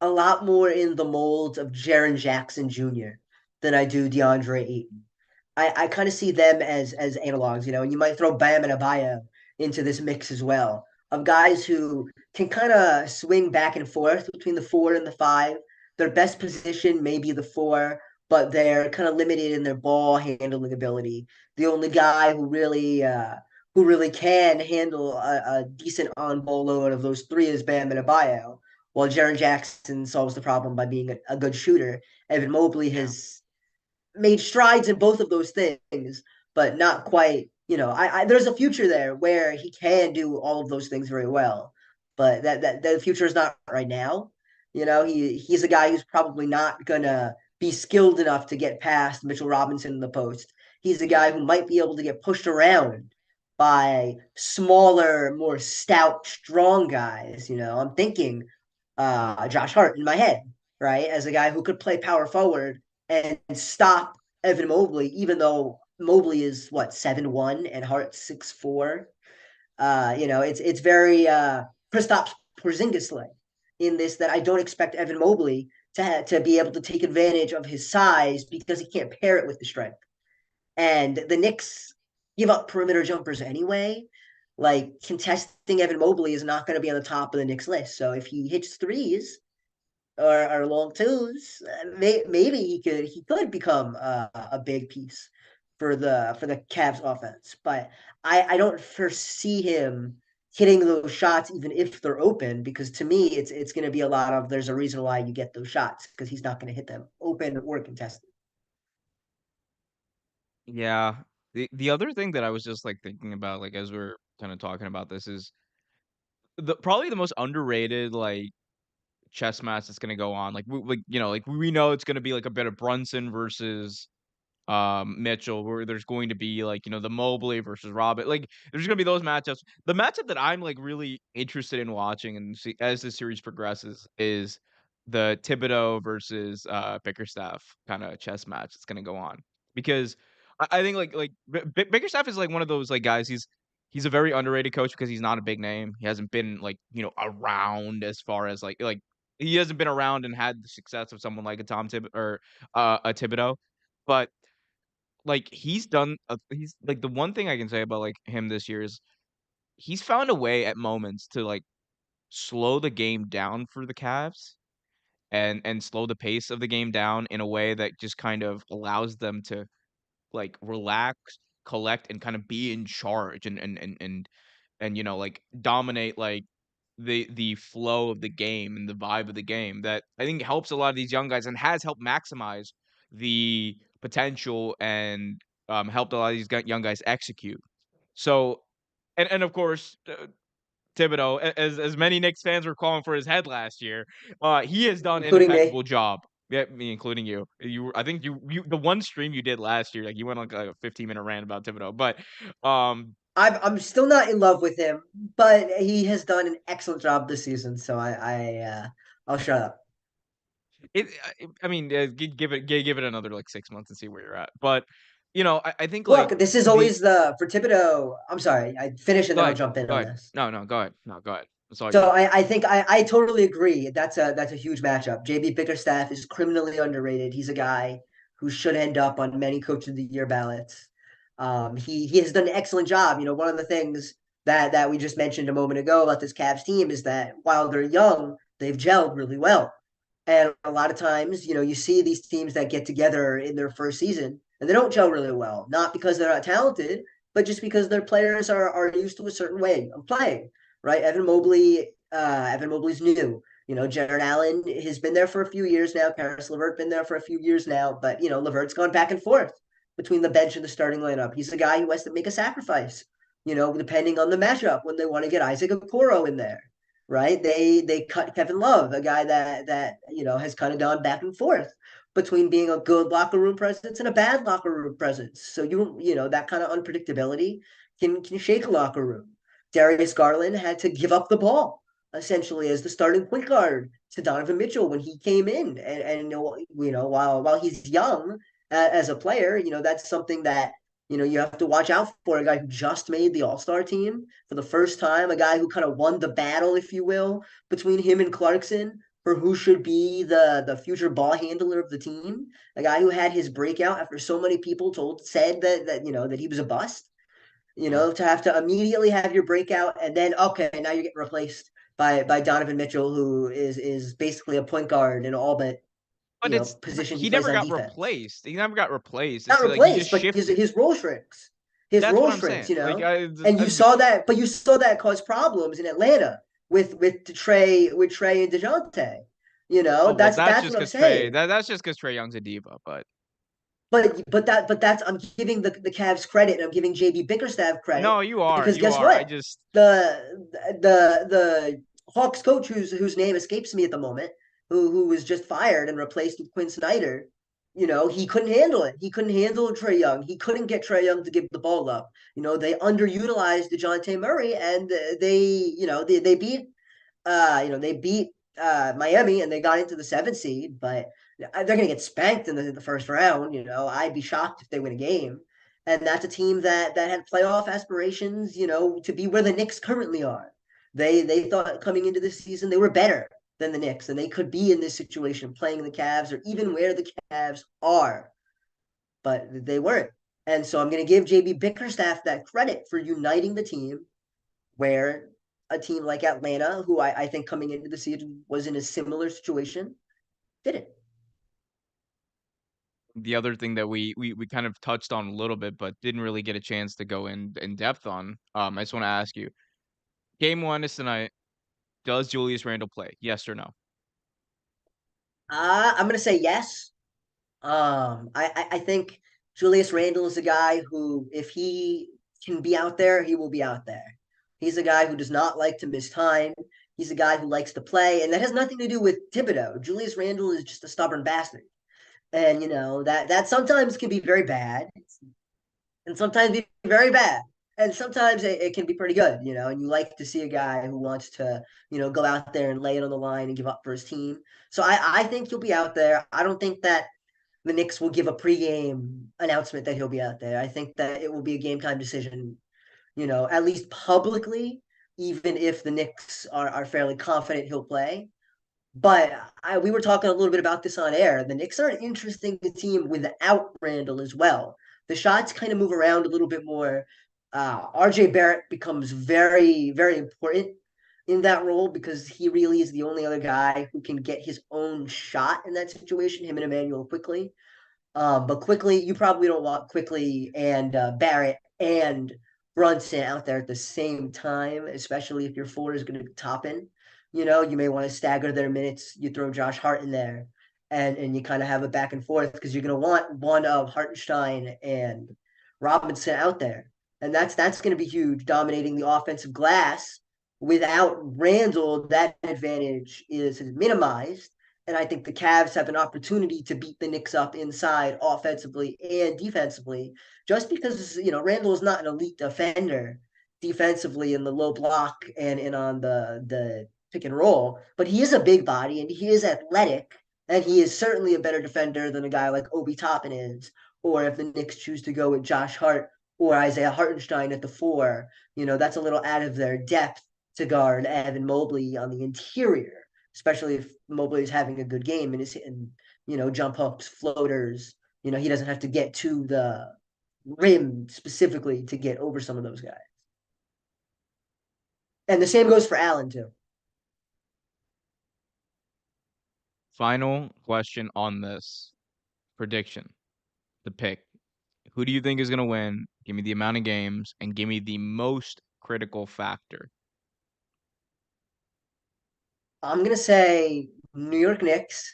a lot more in the mold of Jaren Jackson Jr. than I do DeAndre Ayton. I kind of see them as analogs, and you might throw Bam and Abaya into this mix as well, of guys who can kind of swing back and forth between the 4 and the 5. Their best position may be the 4, but they're kind of limited in their ball handling ability. The only guy who really can handle a decent on ball load of those 3 is Bam and Abaya. While Jaren Jackson solves the problem by being a good shooter, Evan Mobley Yeah. has made strides in both of those things, but not quite. There's a future there where he can do all of those things very well, but that future is not right now. He's a guy who's probably not gonna be skilled enough to get past Mitchell Robinson in the post. He's a guy who might be able to get pushed around by smaller, more stout, strong guys. I'm thinking Josh Hart in my head, right? As a guy who could play power forward and stop Evan Mobley, even though Mobley is what 7'1" and Hart 6'4". It's very Kristaps Porzingis like in this that I don't expect Evan Mobley to be able to take advantage of his size because he can't pair it with the strength. And the Knicks give up perimeter jumpers anyway. Like contesting Evan Mobley is not going to be on the top of the Knicks list. So if he hits threes, or long twos, maybe he could become a big piece for the Cavs offense. But I don't foresee him hitting those shots even if they're open, because to me it's going to be a lot of there's a reason why you get those shots because he's not going to hit them open or contested. Yeah. The other thing that I was just like thinking about, like as we're kind of talking about this, is probably the most underrated like chess match that's gonna go on. Like we know it's gonna be like a bit of Brunson versus Mitchell, where there's going to be like, the Mobley versus Robert. Like there's gonna be those matchups. The matchup that I'm like really interested in watching and see as the series progresses is the Thibodeau versus Bickerstaff kind of chess match that's gonna go on. Because I think Bickerstaff is like one of those like guys. He's a very underrated coach because he's not a big name. He hasn't been like around as far as like he hasn't been around and had the success of someone like a Tom Tib or a Thibodeau, but like he's like the one thing I can say about like him this year is he's found a way at moments to like slow the game down for the Cavs and slow the pace of the game down in a way that just kind of allows them to like relax, collect, and kind of be in charge and like dominate like the flow of the game and the vibe of the game that I think helps a lot of these young guys and has helped maximize the potential and helped a lot of these young guys execute. So, and of course, Thibodeau, as many Knicks fans were calling for his head last year, he has done an including me. impeccable job. Yeah, me including you. I think you the one stream you did last year, like you went on like a 15-minute rant about Thibodeau, but I'm still not in love with him, but he has done an excellent job this season. So I'll shut up. I mean, give it another like 6 months and see where you're at. But I think like Look, this is the always the for Thibodeau. I'm sorry, I finish and go then I'll ahead, jump in go on ahead. this. No, go ahead. No, go ahead. That's all So you. I think I totally agree. That's a huge matchup. JB Bickerstaff is criminally underrated. He's a guy who should end up on many Coach of the Year ballots. He has done an excellent job. One of the things that we just mentioned a moment ago about this Cavs team is that while they're young, they've gelled really well. And a lot of times, you see these teams that get together in their first season and they don't gel really well, not because they're not talented, but just because their players are used to a certain way of playing, right? Evan Mobley's new. Jared Allen has been there for a few years now. Karis LeVert been there for a few years now, but LeVert's gone back and forth between the bench and the starting lineup. He's a guy who has to make a sacrifice, depending on the matchup when they want to get Isaac Okoro in there, right? They cut Kevin Love, a guy that has kind of gone back and forth between being a good locker room presence and a bad locker room presence. So that kind of unpredictability can shake a locker room. Darius Garland had to give up the ball essentially as the starting point guard to Donovan Mitchell when he came in, and while he's young as a player, that's something that you have to watch out for. A guy who just made the All-Star team for the first time, a guy who kind of won the battle, if you will, between him and Clarkson for who should be the future ball handler of the team. A guy who had his breakout after so many people said that he was a bust. Yeah. To have to immediately have your breakout and then okay, now you're getting replaced by Donovan Mitchell, who is basically a point guard in all but But but position he he plays never on got defense. replaced. He never got replaced. It's Not like he just replaced, but his shifted. his role shrinks. His That's what role I'm saying. shrinks, Like and you saw that cause problems in Atlanta with Trey and DeJounte. oh well, that's That's just what I'm because Trey. saying. That's just because Trey Young's a diva. But But that's I'm giving the Cavs credit and I'm giving JB Bickerstaff credit no, you are, because you guess are. I what? just The Hawks coach whose name escapes me at the moment, who was just fired and replaced with Quinn Snyder, he couldn't handle it. He couldn't handle Trey Young. He couldn't get Trey Young to give the ball up. They underutilized DeJounte Murray and they beat Miami and they got into the 7th seed, but they're going to get spanked in the first round. I'd be shocked if they win a game. And that's a team that had playoff aspirations, to be where the Knicks currently are. They thought coming into this season they were better than the Knicks and they could be in this situation playing the Cavs or even where the Cavs are, but they weren't. And so I'm going to give JB Bickerstaff that credit for uniting the team where a team like Atlanta, who I think coming into the season was in a similar situation, did it. the other thing that we kind of touched on a little bit, but didn't really get a chance to go in depth on. I just want to ask you, game one is tonight. Does Julius Randle play? Yes or no? I'm going to say yes. I think Julius Randle is a guy who, if he can be out there, he will be out there. He's a guy who does not like to miss time. He's a guy who likes to play, and that has nothing to do with Thibodeau. Julius Randle is just a stubborn bastard, and that sometimes can be very bad, and sometimes be very bad, and sometimes it can be pretty good. And you like to see a guy who wants to go out there and lay it on the line and give up for his team. So I think he'll be out there. I don't think that the Knicks will give a pregame announcement that he'll be out there. I think that it will be a game time decision, at least publicly, even if the Knicks are fairly confident he'll play. But we were talking a little bit about this on air. The Knicks are an interesting team without Randall as well. The shots kind of move around a little bit more. RJ Barrett becomes very, very important in that role because he really is the only other guy who can get his own shot in that situation, him and Emmanuel quickly. But quickly, you probably don't want quickly and Barrett and Brunson out there at the same time, especially if your four is going to be topping. You may want to stagger their minutes. You throw Josh Hart in there, and you kind of have a back and forth because you're going to want one of Hartenstein and Robinson out there, and that's going to be huge, dominating the offensive glass. Without Randall, that advantage is minimized, and I think the Cavs have an opportunity to beat the Knicks up inside offensively and defensively, just because, Randall is not an elite defender defensively in the low block and on the pick and roll, but he is a big body and he is athletic, and he is certainly a better defender than a guy like Obi Toppin is, or if the Knicks choose to go with Josh Hart or Isaiah Hartenstein at the four, that's a little out of their depth to guard Evan Mobley on the interior, especially if Mobley is having a good game and is hitting, jump hooks, floaters. He doesn't have to get to the rim specifically to get over some of those guys. And the same goes for Allen too. Final question on this prediction, the pick. Who do you think is going to win? Give me the amount of games and give me the most critical factor. I'm gonna say New York Knicks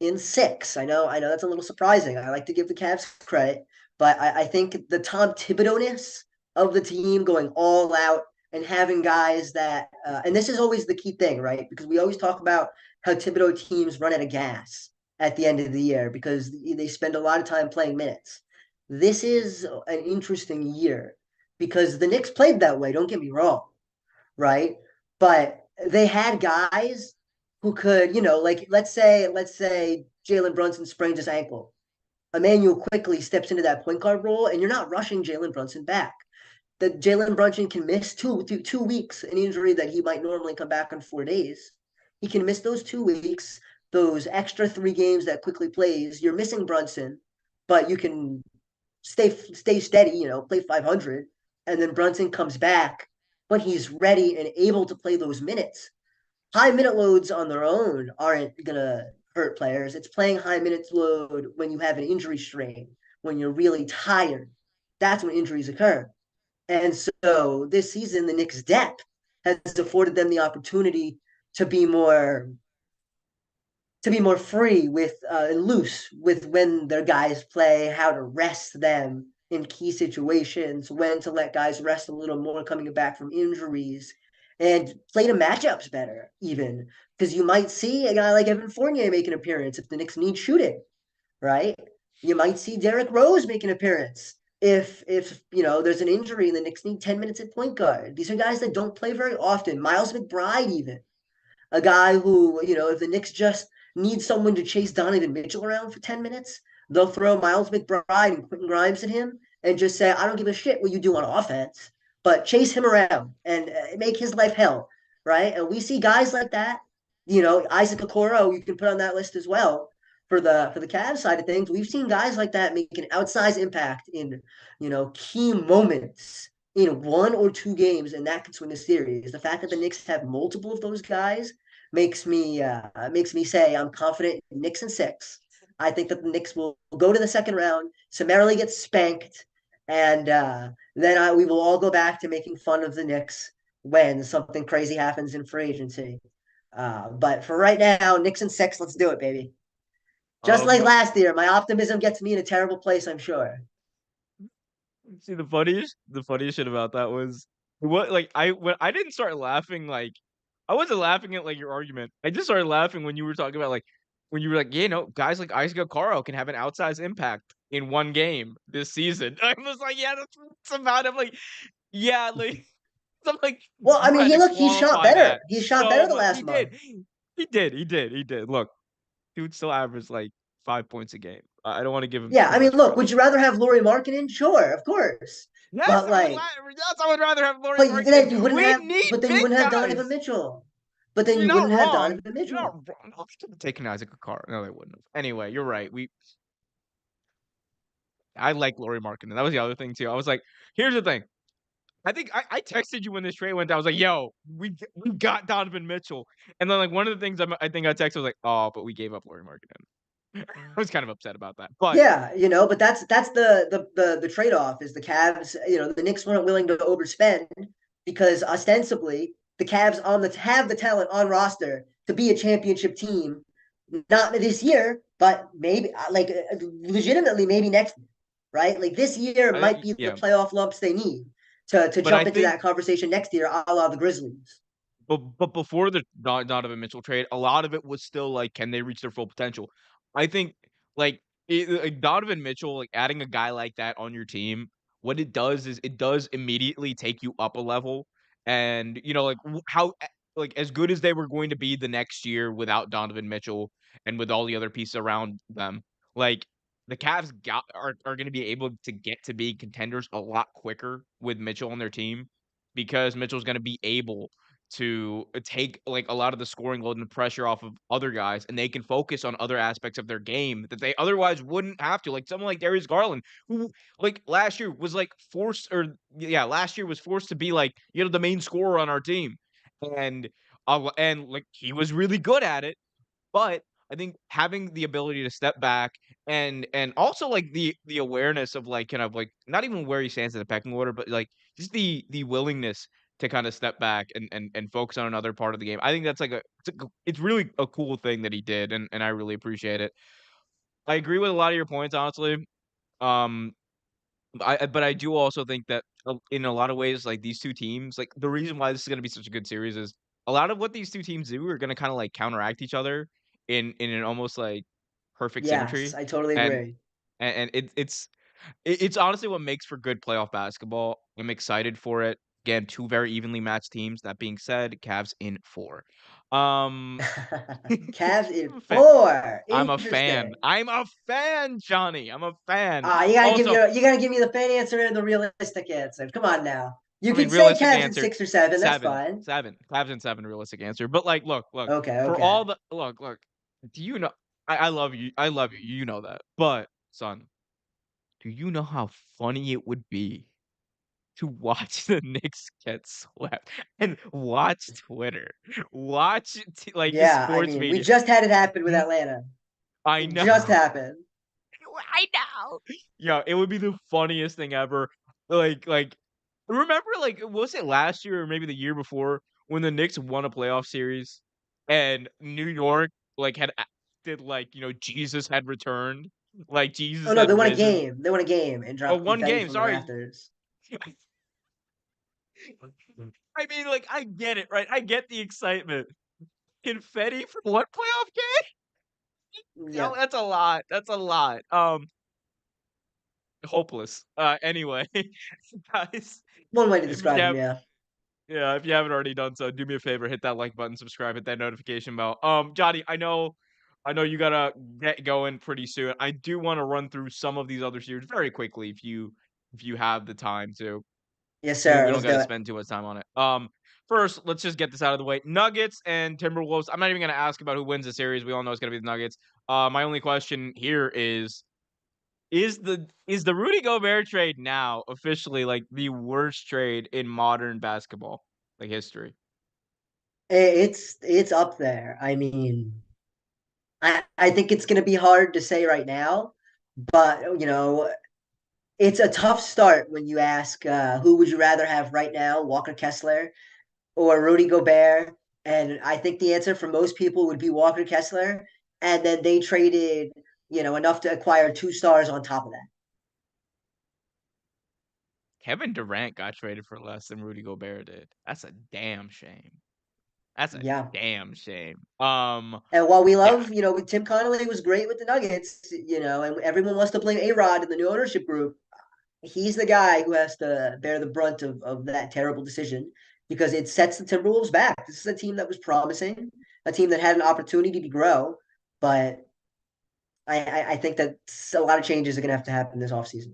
in 6. I know that's a little surprising. I like to give the Cavs credit, but I think the Tom Thibodeau-ness of the team going all out and having guys that, and this is always the key thing, right? Because we always talk about how Thibodeau teams run out of gas at the end of the year because they spend a lot of time playing minutes. This is an interesting year because the Knicks played that way. Don't get me wrong, right? But they had guys who could, like let's say Jalen Brunson sprains his ankle. Emmanuel quickly steps into that point guard role, and you're not rushing Jalen Brunson back. That Jalen Brunson can miss 2 weeks, an injury that he might normally come back in 4 days. He can miss those 2 weeks, those extra 3 games that quickly plays. You're missing Brunson, but you can stay steady, play 500, and then Brunson comes back when he's ready and able to play those minutes. High minute loads on their own aren't gonna hurt players. It's playing high minutes load when you have an injury strain, when you're really tired. That's when injuries occur. And so this season, the Knicks' depth has afforded them the opportunity to be more free with and loose with when their guys play, how to rest them in key situations, when to let guys rest a little more coming back from injuries, and play the matchups better, even because you might see a guy like Evan Fournier make an appearance if the Knicks need shooting, right? You might see Derrick Rose make an appearance if there's an injury and the Knicks need 10 minutes at point guard. These are guys that don't play very often. Miles McBride, even a guy who, if the Knicks just need someone to chase Donovan Mitchell around for 10 minutes, they'll throw Miles McBride and Quentin Grimes at him and just say, I don't give a shit what you do on offense, but chase him around and make his life hell, right? And we see guys like that, Isaac Okoro, you can put on that list as well for the Cavs side of things. We've seen guys like that make an outsized impact in, key moments in 1 or 2 games, and that can swing a series. The fact that the Knicks have multiple of those guys makes me say I'm confident in Knicks in 6. I think that the Knicks will go to the second round, summarily get spanked, and then we will all go back to making fun of the Knicks when something crazy happens in free agency. But for right now, Knicks in 6, let's do it, baby. Just like Um, last year, my optimism gets me in a terrible place, I'm sure. See, the funniest shit about that was what like when I didn't start laughing like I wasn't laughing at like your argument. I just started laughing when you were talking about like when you were like, guys like Isaac Okoro can have an outsized impact in one game this season. I was like, yeah, that's about it. I'm like, yeah, like I'm like, Well, I you mean, had to he shot qualify better. that He shot so better the much. last He did. month. He did. He did. He did. Look, dude still averaged like 5 points a game. I don't want to give him Yeah, too I mean, much look, credit. would you rather have Laurie Markkinen? Sure, of course. Yes, But I would. like, Yes, I would rather have Laurie but then Markkinen. you wouldn't We have, need but then you big wouldn't have Donovan guys. Mitchell. But then You're you not wouldn't have wrong. Donovan You're not Mitchell. wrong. No, they could have taken Isaac Okara. No, they wouldn't have. Anyway, you're right. I like Laurie Markkinen. That was the other thing too. I was like, here's the thing. I think I texted you when this trade went down. I was like, "Yo, we got Donovan Mitchell," and then like one of the things I think I texted was like, "Oh, but we gave up Laurie Markkinen." I was kind of upset about that, but Yeah, but that's the trade-off is the Cavs, the Knicks weren't willing to overspend because ostensibly the Cavs have the talent on roster to be a championship team, not this year, but maybe legitimately maybe next year, right? Like this year I might think be the yeah, playoff lumps they need to but I jump into think that conversation next year, a la the Grizzlies. but before the Donovan Mitchell trade, a lot of it was still like, can they reach their full potential? I think like, Donovan Mitchell, like adding a guy like that on your team, what it does is it does immediately take you up a level, and like how like as good as they were going to be the next year without Donovan Mitchell and with all the other pieces around them, like the Cavs are going to be able to get to be contenders a lot quicker with Mitchell on their team because Mitchell's going to be able to take like a lot of the scoring load and the pressure off of other guys, and they can focus on other aspects of their game that they otherwise wouldn't have to. Like someone like Darius Garland, who like last year was like forced, or yeah, last year was forced to be like the main scorer on our team, and like he was really good at it, but I think having the ability to step back and also like the awareness of like kind of like not even where he stands in the pecking order, but like just the willingness to kind of step back and focus on another part of the game. I think that's like it's really a cool thing that he did, and I really appreciate it. I agree with a lot of your points, honestly. Um, but I do also think that in a lot of ways, like these two teams, like the reason why this is going to be such a good series is a lot of what these two teams do are going to kind of like counteract each other in an almost like perfect Yes, symmetry, I totally and agree. it's honestly what makes for good playoff basketball. I'm excited for it. Again, two very evenly matched teams. That being said, Cavs in four. Um, Cavs in I'm a fan. four. I'm a fan. Interesting. I'm a fan, Johnny. I'm a fan. You gotta give me Also, the fan answer and the realistic answer. Come on now. You I mean, can say realistic Cavs in answer, 6 or 7. That's 7, fine. 7. Cavs in 7, realistic answer. But like, look. Okay, For okay. all the look. Do you know? I love you. I love you. You know that. But son, do you know how funny it would be to watch the Knicks get swept and watch Twitter, watch like the Yeah, I sports mean, we media? just had it happen with Mm, Atlanta. I It know. just happened. I know. Yeah, it would be the funniest thing ever. Like remember like was it last year or maybe the year before when the Knicks won a playoff series and New York like had acted like, Jesus had returned, like Oh Jesus no, had they won a risen. game. They won a game and Oh, dropped one confetti game, from the sorry. rafters. I mean, like I get it, right? I get the excitement. Confetti for what playoff game? Yeah, That's a lot. That's a lot. Hopeless. Anyway, guys, one way to if you describe him. have Yeah. yeah, if you haven't already done so, do me a favor, hit that like button, subscribe, hit that notification bell. Johnny, I know you gotta get going pretty soon. I do want to run through some of these other series very quickly if you have the time to. Yes, We, sir. we don't Let's got to do it. spend too much time on it. First, let's just get this out of the way. Nuggets and Timberwolves. I'm not even gonna ask about who wins the series. We all know it's gonna be the Nuggets. My only question here is the Rudy Gobert trade now officially like the worst trade in modern basketball like history? It's up there. I mean, I think it's going to be hard to say right now, but it's a tough start when you ask who would you rather have right now, Walker Kessler or Rudy Gobert, and I think the answer for most people would be Walker Kessler, and then they traded enough to acquire 2 stars on top of that. Kevin Durant got traded for less than Rudy Gobert did. That's a damn shame. That's a Yeah. damn shame. And while we Yeah. love, Tim Connolly was great with the Nuggets, and everyone wants to blame A Rod in the new ownership group. He's the guy who has to bear the brunt of that terrible decision because it sets the Timberwolves back. This is a team that was promising, a team that had an opportunity to grow, but I think that a lot of changes are going to have to happen this offseason.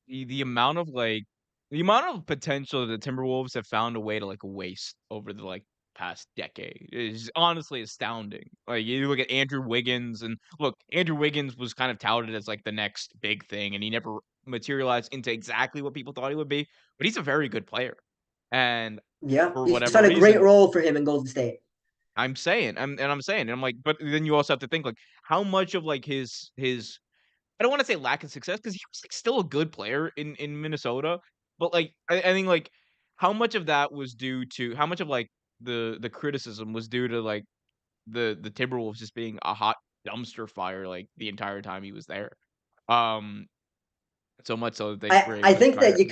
The amount of, the amount of potential that the Timberwolves have found a way to, waste over the, past decade is honestly astounding. Like, you look at Andrew Wiggins, and look, Andrew Wiggins was kind of touted as, the next big thing, and he never materialized into exactly what people thought he would be, but he's a very good player. And Yeah, for he's whatever done a great reason, role for him in Golden State. I'm saying, but then you also have to think, how much of, his I don't wanna say lack of success because he was, still a good player in Minnesota, but, I think, how much of that was due to how much of, the criticism was due to, the Timberwolves just being a hot dumpster fire, the entire time he was there. Um, so much so that they were I able to think try that to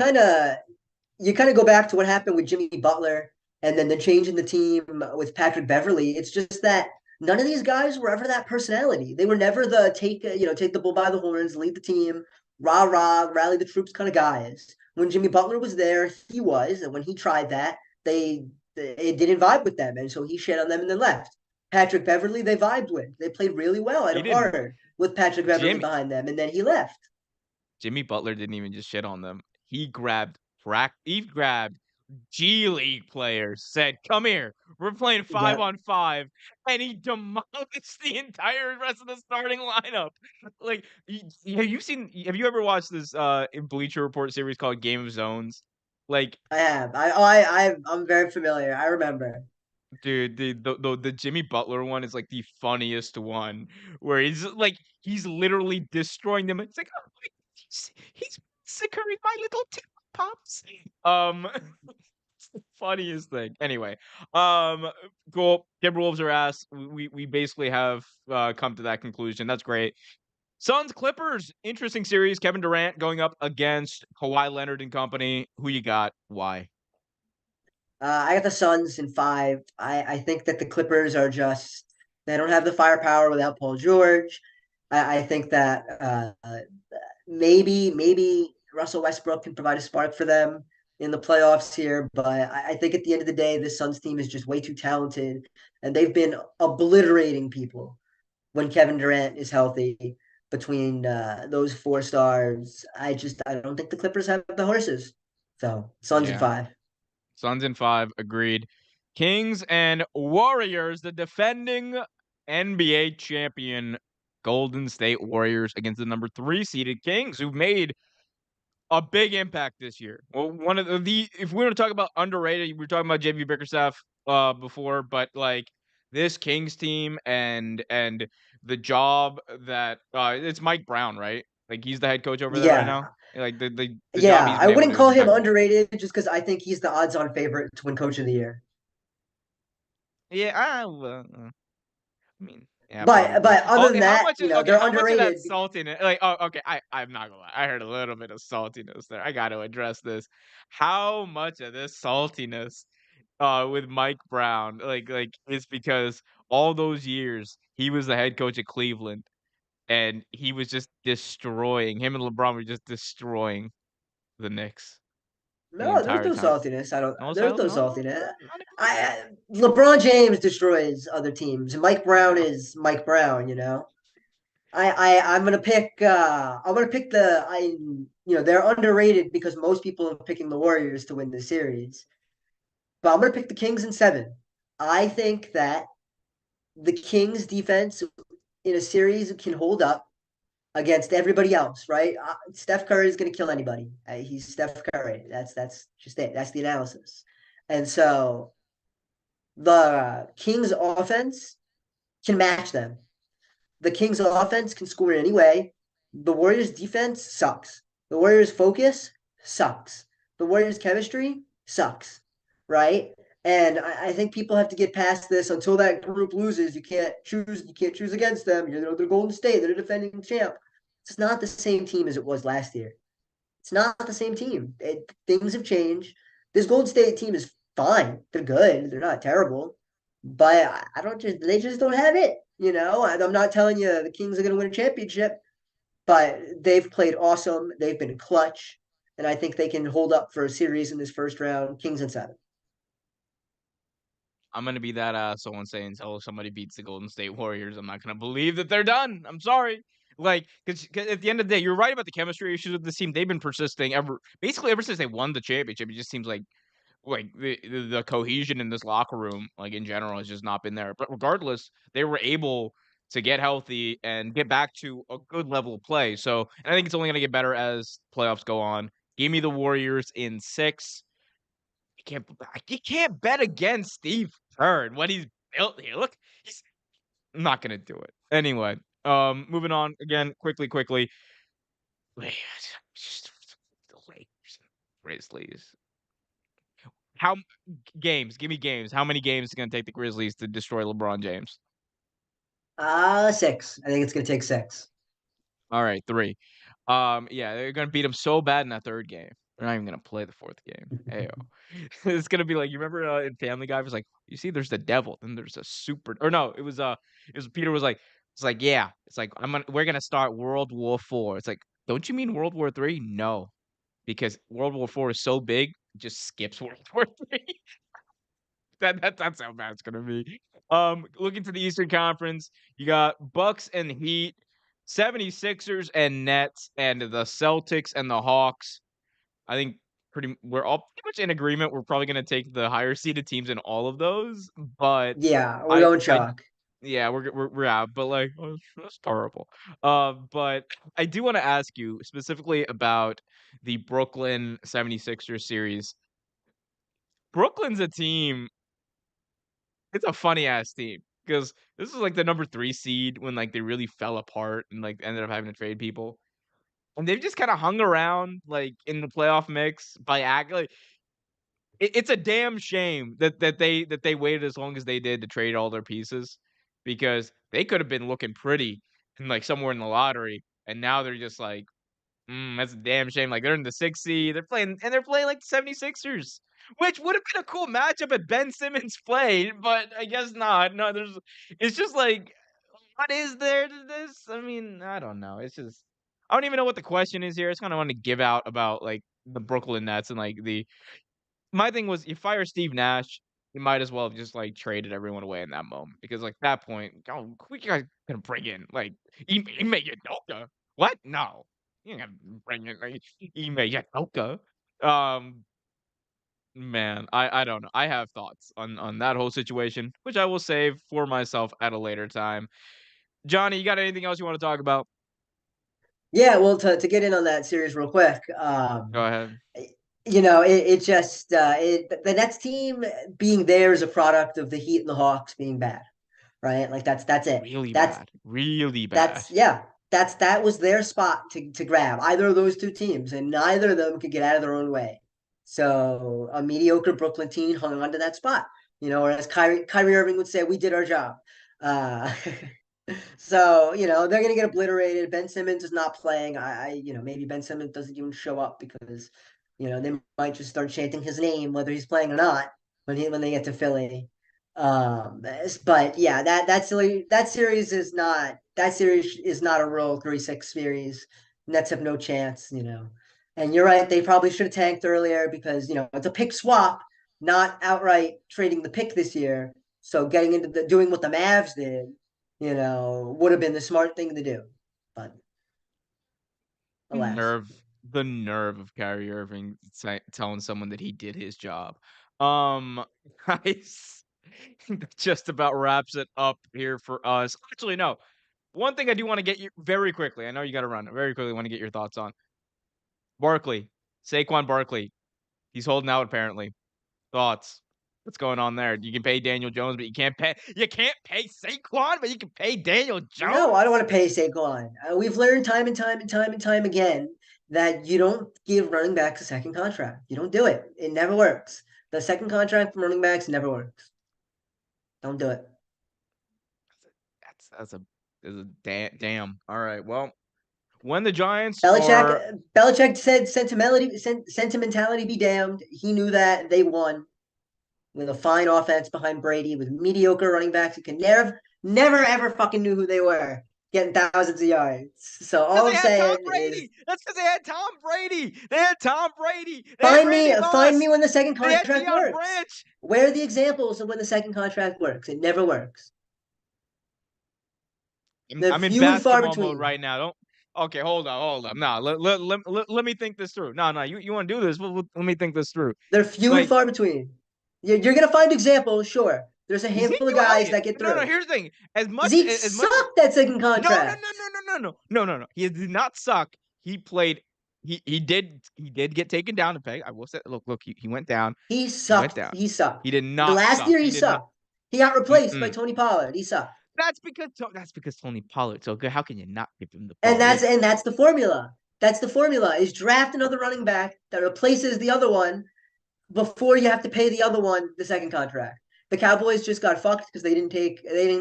you kind of go back to what happened with Jimmy Butler and then the change in the team with Patrick Beverly. It's just that none of these guys were ever that personality. They were never the take the bull by the horns, lead the team, rah rah, rally the troops kind of guys. When Jimmy Butler was there, he was, and when he tried that, it didn't vibe with them, and so he shit on them and then left. Patrick Beverly, they vibed with. They played really well and he didn't hard with Patrick Beverly Jimmy behind them, and then he left. Jimmy Butler didn't even just shit on them. He grabbed G League players, said, "Come here, we're playing 5 Yep, on 5," and he demolished the entire rest of the starting lineup. Have you ever watched this, in Bleacher Report series called Game of Zones? Like, I have. I'm very familiar. I remember. dude, the Jimmy Butler one is, the funniest one, where he's literally destroying them. It's like, "Oh, he's massacring my little tip pops." Um Funniest thing. Anyway, cool. Timberwolves are ass. We basically have come to that conclusion. That's great. Suns Clippers, interesting series. Kevin Durant going up against Kawhi Leonard and company. Who you got? Why? I got the Suns in five. I think that the Clippers are just they don't have the firepower without Paul George. I think that maybe Russell Westbrook can provide a spark for them in the playoffs here, but I think at the end of the day, this Suns team is just way too talented, and they've been obliterating people when Kevin Durant is healthy. Between those four stars, I don't think the Clippers have the horses. So Suns in Yeah. five. Suns in five. Agreed. Kings and Warriors, the defending NBA champion Golden State Warriors against the number 3 seeded Kings, who made a big impact this year. Well, one of the if we want to talk about underrated, we were talking about JV Bickerstaff before, but this Kings team and the job that it's Mike Brown, right? Like he's the head coach over there right Yeah, now. Like the job yeah. he's I been able to wouldn't do is call him impeccable. underrated just because I think he's the odds-on favorite to win Coach of the Year. Yeah, I mean, yeah, probably. But other Okay, than that, they're how much of that underrated. saltiness? Oh, okay. I'm not gonna lie. I heard a little bit of saltiness there. I got to address this. How much of this saltiness with Mike Brown, is because all those years he was the head coach at Cleveland and he was just destroying him and LeBron were just destroying the Knicks the No, there's entire no time. saltiness. I don't. No There's sal, no no, no, saltiness. not even. LeBron James destroys other teams. Mike Brown Yeah, is Mike Brown. I'm gonna pick they're underrated because most people are picking the Warriors to win the series. But I'm gonna pick the Kings in seven. I think that the Kings defense in a series can hold up against everybody else, right? Steph Curry is going to kill anybody. He's Steph Curry. That's just it. That's the analysis. And so the Kings offense can match them. The Kings offense can score in any way. The Warriors defense sucks. The Warriors focus sucks. The Warriors chemistry sucks, right? And I think people have to get past this. Until that group loses, you can't choose. You can't choose against them. They're Golden State. They're the defending champ. It's not the same team as it was last year. It's not the same team. Things have changed. This Golden State team is fine. They're good. They're not terrible. But I don't just they just don't have it. I'm not telling you the Kings are going to win a championship, but they've played awesome. They've been clutch, and I think they can hold up for a series in this first round. Kings and seven. I'm gonna be that asshole and say until somebody beats the Golden State Warriors, I'm not gonna believe that they're done. I'm sorry. Like, because at the end of the day, you're right about the chemistry issues with this team. They've been persisting basically ever since they won the championship. It just seems like the cohesion in this locker room, like in general, has just not been there. But regardless, they were able to get healthy and get back to a good level of play. So, and I think it's only going to get better as playoffs go on. Give me the Warriors in 6. You can't bet against Steve Kerr and what he's built here. Look, he's not gonna do it. Anyway, moving on again, quickly. Man, just the Lakers and Grizzlies. How games? Give me games. How many games is it gonna take the Grizzlies to destroy LeBron James? 6. I think it's gonna take 6. All right, 3. Yeah, they're gonna beat him so bad in that 3rd game. They're not even gonna play the 4th game. Ayo. It's gonna be like, you remember in Family Guy, it was like, you see, there's the devil, then there's a super, or no, it was Peter was like, it's like, yeah, it's like we're gonna start World War IV. It's like, don't you mean World War III? No, because World War IV is so big, it just skips World War III. That's how bad it's gonna be. Looking to the Eastern Conference, you got Bucks and Heat, 76ers and Nets, and the Celtics and the Hawks. I think we're all pretty much in agreement. We're probably gonna take the higher seeded teams in all of those, but Yeah, we're I going I chalk. yeah, we're out, but like, oh, that's terrible. But I do want to ask you specifically about the Brooklyn 76ers series. Brooklyn's a team. It's a funny ass team because this is like the number 3 seed when like they really fell apart and like ended up having to trade people. And they've just kind of hung around like in the playoff mix by like, it's a damn shame that they waited as long as they did to trade all their pieces because they could have been looking pretty and like somewhere in the lottery, and now they're just like, that's a damn shame. Like they're in the 6th seed, they're playing like the 76ers, which would have been a cool matchup if Ben Simmons played, but I guess not. No, it's just like, what is there to this? I mean, I don't know. It's just, I don't even know what the question is here. It's kind of want to give out about like the Brooklyn Nets and like my thing was, you fire Steve Nash, you might as well have just, like, traded everyone away in that moment because, like, at that point, oh, who you guys gonna bring in? Like, Ime Udoka? What? No. You ain't gonna bring in, like, Ime Udoka. Um, man, I don't know. I have thoughts on that whole situation, which I will save for myself at a later time. Johnny, you got anything else you wanna talk about? Yeah, well, to get in on that series real quick, Go ahead. it just the Nets team being there is a product of the Heat and the Hawks being bad, right? Like that's it. Really That's bad. Really bad. that's yeah. That was their spot to grab either of those two teams, and neither of them could get out of their own way. So a mediocre Brooklyn team hung on to that spot. Or as Kyrie Irving would say, we did our job. Uh, So, they're going to get obliterated. Ben Simmons is not playing. Maybe Ben Simmons doesn't even show up because, they might just start chanting his name, whether he's playing or not, when they get to Philly. But yeah, that series is not a real 3-6 series. Nets have no chance. And you're right, they probably should have tanked earlier because, it's a pick swap, not outright trading the pick this year. So getting into doing what the Mavs did, would have been the smart thing to do. But alas. Nerve the nerve of Kyrie Irving telling someone that he did his job. Um, guys, that just about wraps it up here for us. Actually, no. One thing I do want to get you very quickly. I know you got to run. I very quickly want to get your thoughts on Barkley, Saquon Barkley. He's holding out apparently. Thoughts? What's going on there? You can pay Daniel Jones, but you can't pay Saquon, but you can pay Daniel No, I don't Jones. want to pay Saquon. We've learned time and time and time and time again that you don't give running backs a second contract. You don't do it. It never works. The second contract for running backs never works. Don't do it. That's a damn. All right. Well, when the Giants Belichick, are Belichick said sentimentality be damned. He knew that they won with a fine offense behind Brady with mediocre running backs who can never ever fucking knew who they were, getting thousands of yards. So because all they I'm had Tom saying is Brady. That's because they had Tom Brady. They had Tom Brady. They had find Randy me find Moss. me when the second They had contract Deion works. Branch. Where are the examples of when the second contract works? It never works. They're I'm in few and far basketball mode between. right now. Don't. Okay, hold on. No, let me think this through. No, you want to do this? Let me think this through. They're few and Like far between. You're gonna find examples, sure. There's a handful of Ezekiel guys Elliott. that get No. through. Here's the thing. Zeke As much as sucked that second no, contract. no. He did not suck. He played. He did get taken down to peg. I will say, look. He went down. He He went sucked. down. He sucked. He did The not last suck. year he He did not. sucked. He got replaced by Mm-mm. Tony Pollard. He sucked. That's because Tony Pollard's so good. How can you not give him the And ball? that's the formula. That's the formula is draft another running back that replaces the other one before you have to pay the other one the second contract. The Cowboys just got fucked because they didn't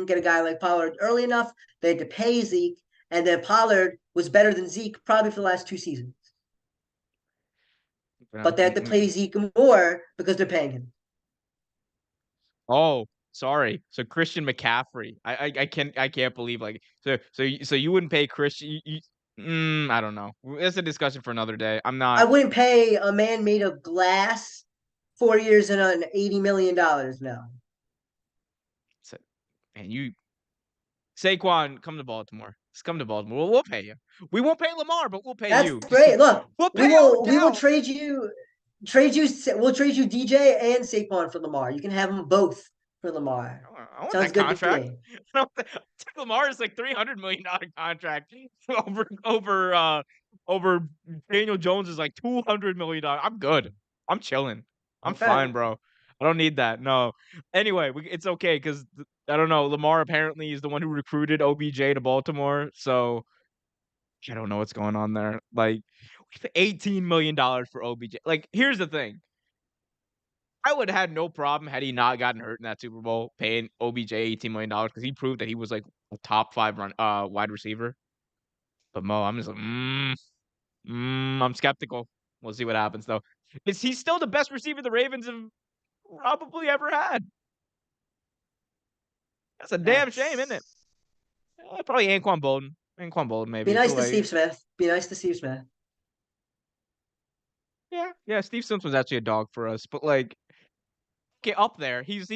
get a guy like Pollard early enough. They had to pay Zeke, and then Pollard was better than Zeke probably for the last 2 seasons. But they had to pay Zeke more because they're paying him. Oh, sorry. So Christian McCaffrey. I can't believe so you wouldn't pay Christian. I don't know. It's a discussion for another day. I'm I not. wouldn't pay a man made of glass 4 years and an $80 million now. Man, you Saquon, come to Baltimore. Just come to Baltimore. We'll pay you. We won't pay Lamar, but we'll pay That's you. great. Look, We'll we pay will Odell. trade you. We'll trade you DJ and Saquon for Lamar. You can have them both for Lamar. I want Sounds that good contract. to me. Lamar is like $300 million contract over Daniel Jones is like $200 million. I'm good. I'm chilling. I'm Okay. fine, bro. I don't need that. No. Anyway, it's okay because I don't know. Lamar apparently is the one who recruited OBJ to Baltimore, so I don't know what's going on there. Like, we paid $18 million for OBJ. Like, here's the thing. I would have had no problem had he not gotten hurt in that Super Bowl paying OBJ $18 million because he proved that he was like a top 5 wide receiver. But Mo, I'm just like, I'm skeptical. We'll see what happens though. Is he still the best receiver the Ravens have probably ever had? That's a damn shame, isn't it? Probably Anquan Bolden. Anquan Bolden, maybe. Be nice But, to like, Steve Smith. Be nice to Steve Smith. yeah. Steve Sims was actually a dog for us, but like, get up there. He's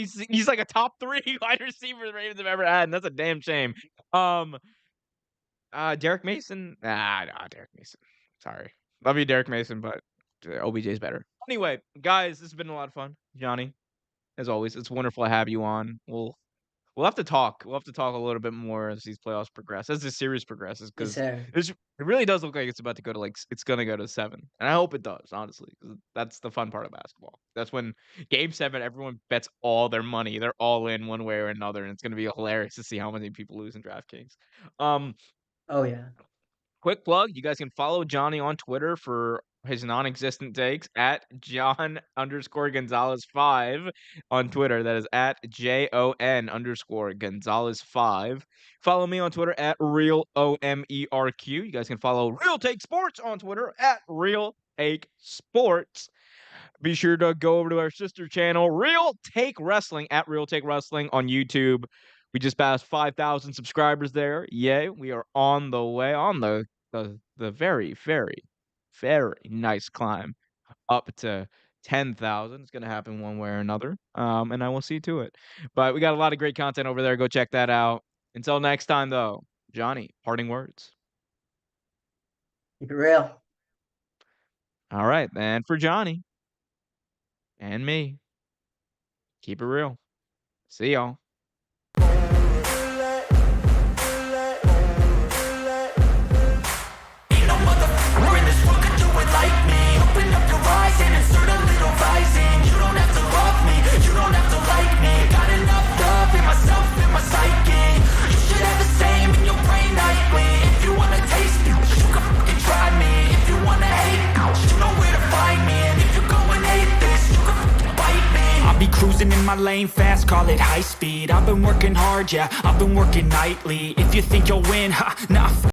like a top 3 wide receiver the Ravens have ever had, and that's a damn shame. Derek Mason. No, Derek Mason. Sorry, love you, Derek Mason, but OBJ's better. Anyway, guys, this has been a lot of fun, Johnny. As always, it's wonderful to have you on. We'll have to talk. We'll have to talk a little bit more as these playoffs progress, as this series progresses, Yes, because sir. it really does look like it's about to go to it's gonna go to 7, and I hope it does, honestly, because that's the fun part of basketball. That's when Game 7, everyone bets all their money. They're all in one way or another, and it's gonna be hilarious to see how many people lose in DraftKings. Oh yeah. Quick plug, you guys can follow Johnny on Twitter for his non-existent takes at John_Gonzalez5 on Twitter. That is at JON_Gonzalez5. Follow me on Twitter at RealOMERQ. You guys can follow Real Take Sports on Twitter at Real Take Sports. Be sure to go over to our sister channel, Real Take Wrestling, at Real Take Wrestling on YouTube. We just passed 5,000 subscribers there. Yay. We are on the way, on the very, very, very nice climb up to 10,000. It's going to happen one way or another. And I will see to it. But we got a lot of great content over there. Go check that out. Until next time, though, Johnny, parting words. Keep it real. All right. And for Johnny and me, keep it real. See y'all. Cruising in my lane fast, call it high speed. I've been working hard, yeah, I've been working nightly. If you think you'll win, nah.